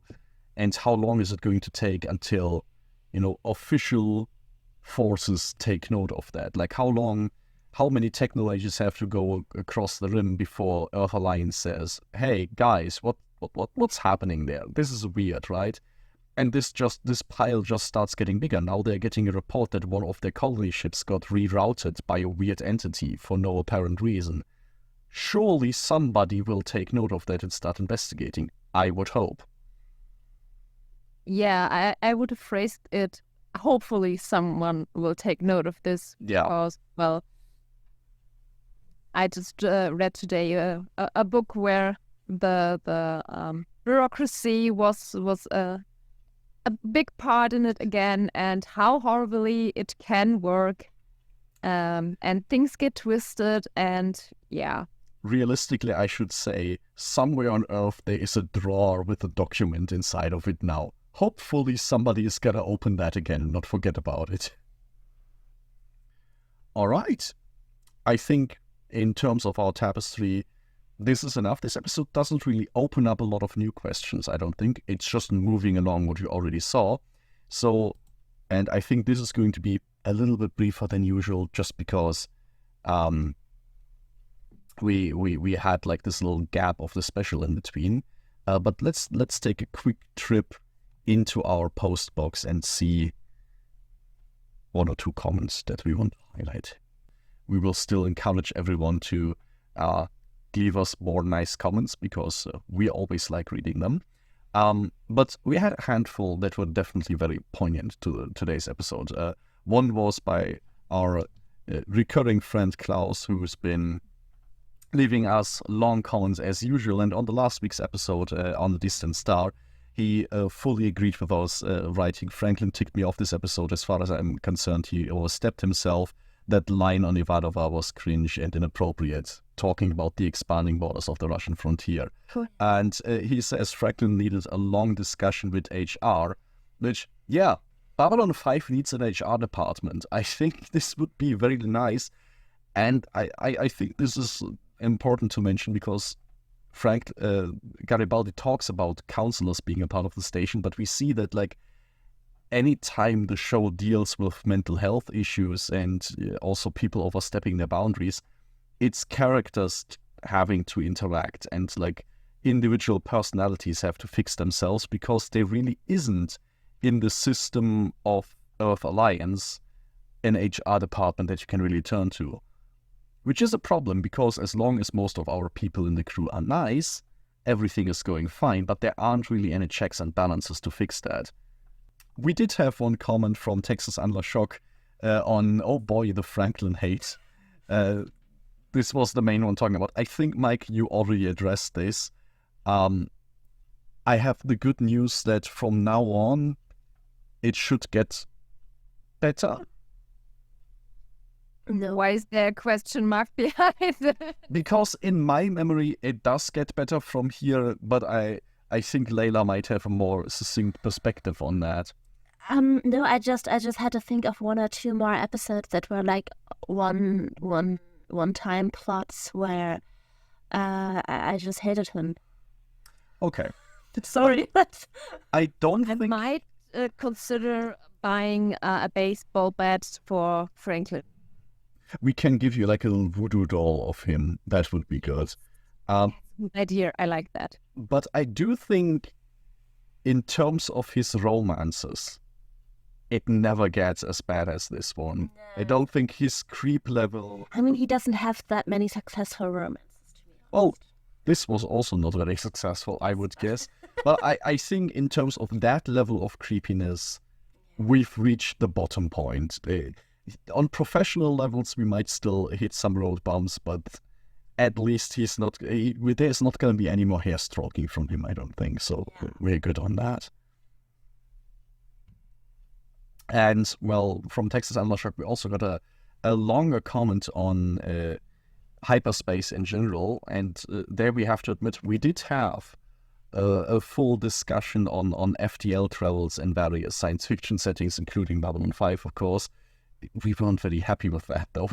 And how long is it going to take until, official forces take note of that? Like, how many technologies have to go across the rim before Earth Alliance says, hey, guys, what's happening there? This is weird, right? And this pile just starts getting bigger. Now they're getting a report that one of their colony ships got rerouted by a weird entity for no apparent reason. Surely somebody will take note of that and start investigating. I would hope. Yeah, I would have phrased it, hopefully someone will take note of this. Yeah. Because, well, I just read today a book where the bureaucracy was a big part in it again, and how horribly it can work, and things get twisted, and yeah. Realistically, I should say, somewhere on Earth there is a drawer with a document inside of it now. Hopefully somebody is gonna open that again and not forget about it. Alright. I think in terms of our tapestry, this is enough. This episode doesn't really open up a lot of new questions, I don't think. It's just moving along what you already saw. So, and I think this is going to be a little bit briefer than usual just because we had like this little gap of the special in between. But let's take a quick trip into our post box and see one or two comments that we want to highlight. we will still encourage everyone to leave us more nice comments because we always like reading them. But we had a handful that were definitely very poignant to today's episode. One was by our recurring friend Klaus, who's been leaving us long comments as usual. And on the last week's episode on the Distant Star, he fully agreed with us writing, Franklin ticked me off this episode. As far as I'm concerned, he overstepped himself. That line on Ivadova was cringe and inappropriate, talking about the expanding borders of the Russian frontier. Cool. And he says Franklin needed a long discussion with HR, which, yeah, Babylon 5 needs an HR department. I think this would be very nice. And I think this is important to mention because Garibaldi talks about counselors being a part of the station, but we see that, like, anytime the show deals with mental health issues and also people overstepping their boundaries, it's characters having to interact and, like, individual personalities have to fix themselves because there really isn't in the system of Earth Alliance an HR department that you can really turn to. Which is a problem because as long as most of our people in the crew are nice, everything is going fine, but there aren't really any checks and balances to fix that. We did have one comment from Texas Anla Shock on, oh boy, the Franklin hate. This was the main one talking about. I think, Mike, you already addressed this. I have the good news that from now on, it should get better. No. Why is there a question mark behind it? Because in my memory, it does get better from here, but I think Layla might have a more succinct perspective on that. No, I just had to think of one or two more episodes that were like one-time plots where I just hated him. Okay. Sorry, but I don't I think... might consider buying a baseball bat for Franklin. We can give you like a little voodoo doll of him. That would be good. Good idea. I like that. But I do think in terms of his romances, it never gets as bad as this one. No. I don't think his creep level... I mean, he doesn't have that many successful romances, to be honest. Well, this was also not very successful, I would guess. But I think in terms of that level of creepiness, we've reached the bottom point. On professional levels, we might still hit some road bumps, but at least there's not going to be any more hair stroking from him, I don't think. So we're good on that. And, well, from Texas Unlock, we also got a longer comment on hyperspace in general. And there we have to admit, we did have a full discussion on FTL travels in various science fiction settings, including Babylon 5, of course. We weren't very happy with that, though.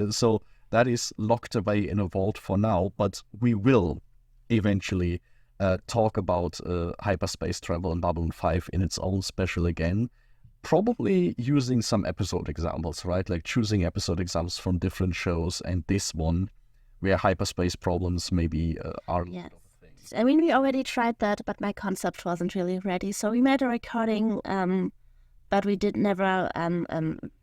So that is locked away in a vault for now, but we will eventually talk about hyperspace travel in Babylon 5 in its own special again. Probably using some episode examples, right? Like choosing episode examples from different shows, and this one where hyperspace problems maybe are... Yes. I mean, we already tried that, but my concept wasn't really ready. So we made a recording, but we did never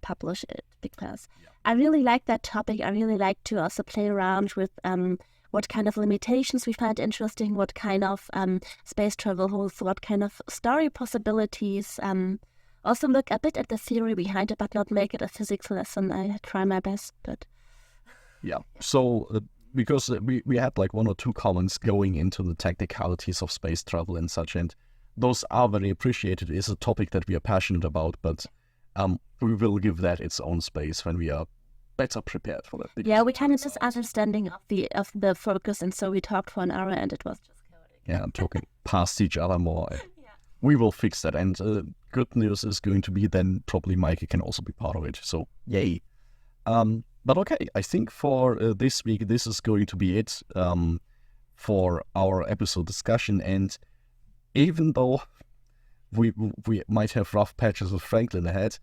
publish it because I really like that topic. I really like to also play around with what kind of limitations we find interesting, what kind of space travel holds, what kind of story possibilities. Also look a bit at the theory behind it, but not make it a physics lesson. I try my best, but... Yeah, so... because we had like one or two comments going into the technicalities of space travel and such, and those are very appreciated. It's a topic that we are passionate about, but we will give that its own space when we are better prepared for that. Yeah, we kind of just understanding of the focus, and so we talked for an hour, and it was just chaotic. Yeah, talking past each other more. We will fix that, and good news is going to be then probably Meike can also be part of it, so yay. But okay, I think for this week, this is going to be it for our episode discussion. And even though we might have rough patches with Franklin ahead,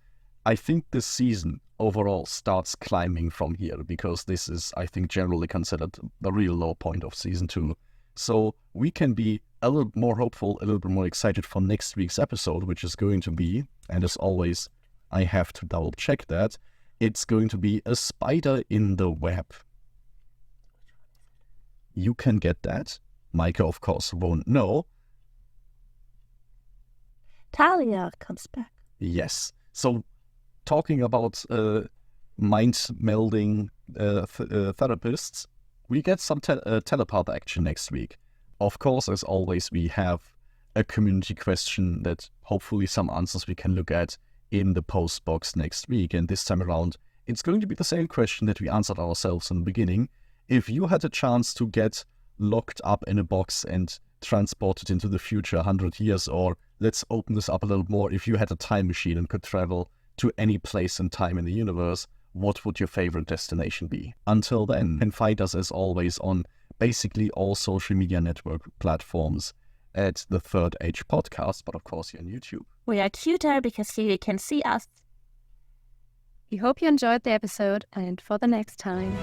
I think this season overall starts climbing from here, because this is, I think, generally considered the real low point of season 2. So we can be a little more hopeful, a little bit more excited for next week's episode, which is going to be, and as always, I have to double check that, It's going to be a spider in the web. You can get that. Meike, of course, won't know. Talia comes back. Yes. So, talking about mind-melding therapists, we get some telepath action next week. Of course, as always, we have a community question that hopefully some answers we can look at in the post box next week. And this time around, it's going to be the same question that we answered ourselves in the beginning. If you had a chance to get locked up in a box and transported into the future 100 years, or let's open this up a little more, if you had a time machine and could travel to any place and time in the universe, what would your favorite destination be? Until then, you can find us as always on basically all social media network platforms at the Third Age Podcast, but of course you're on YouTube. We are cuter because here you can see us. We hope you enjoyed the episode, and for the next time.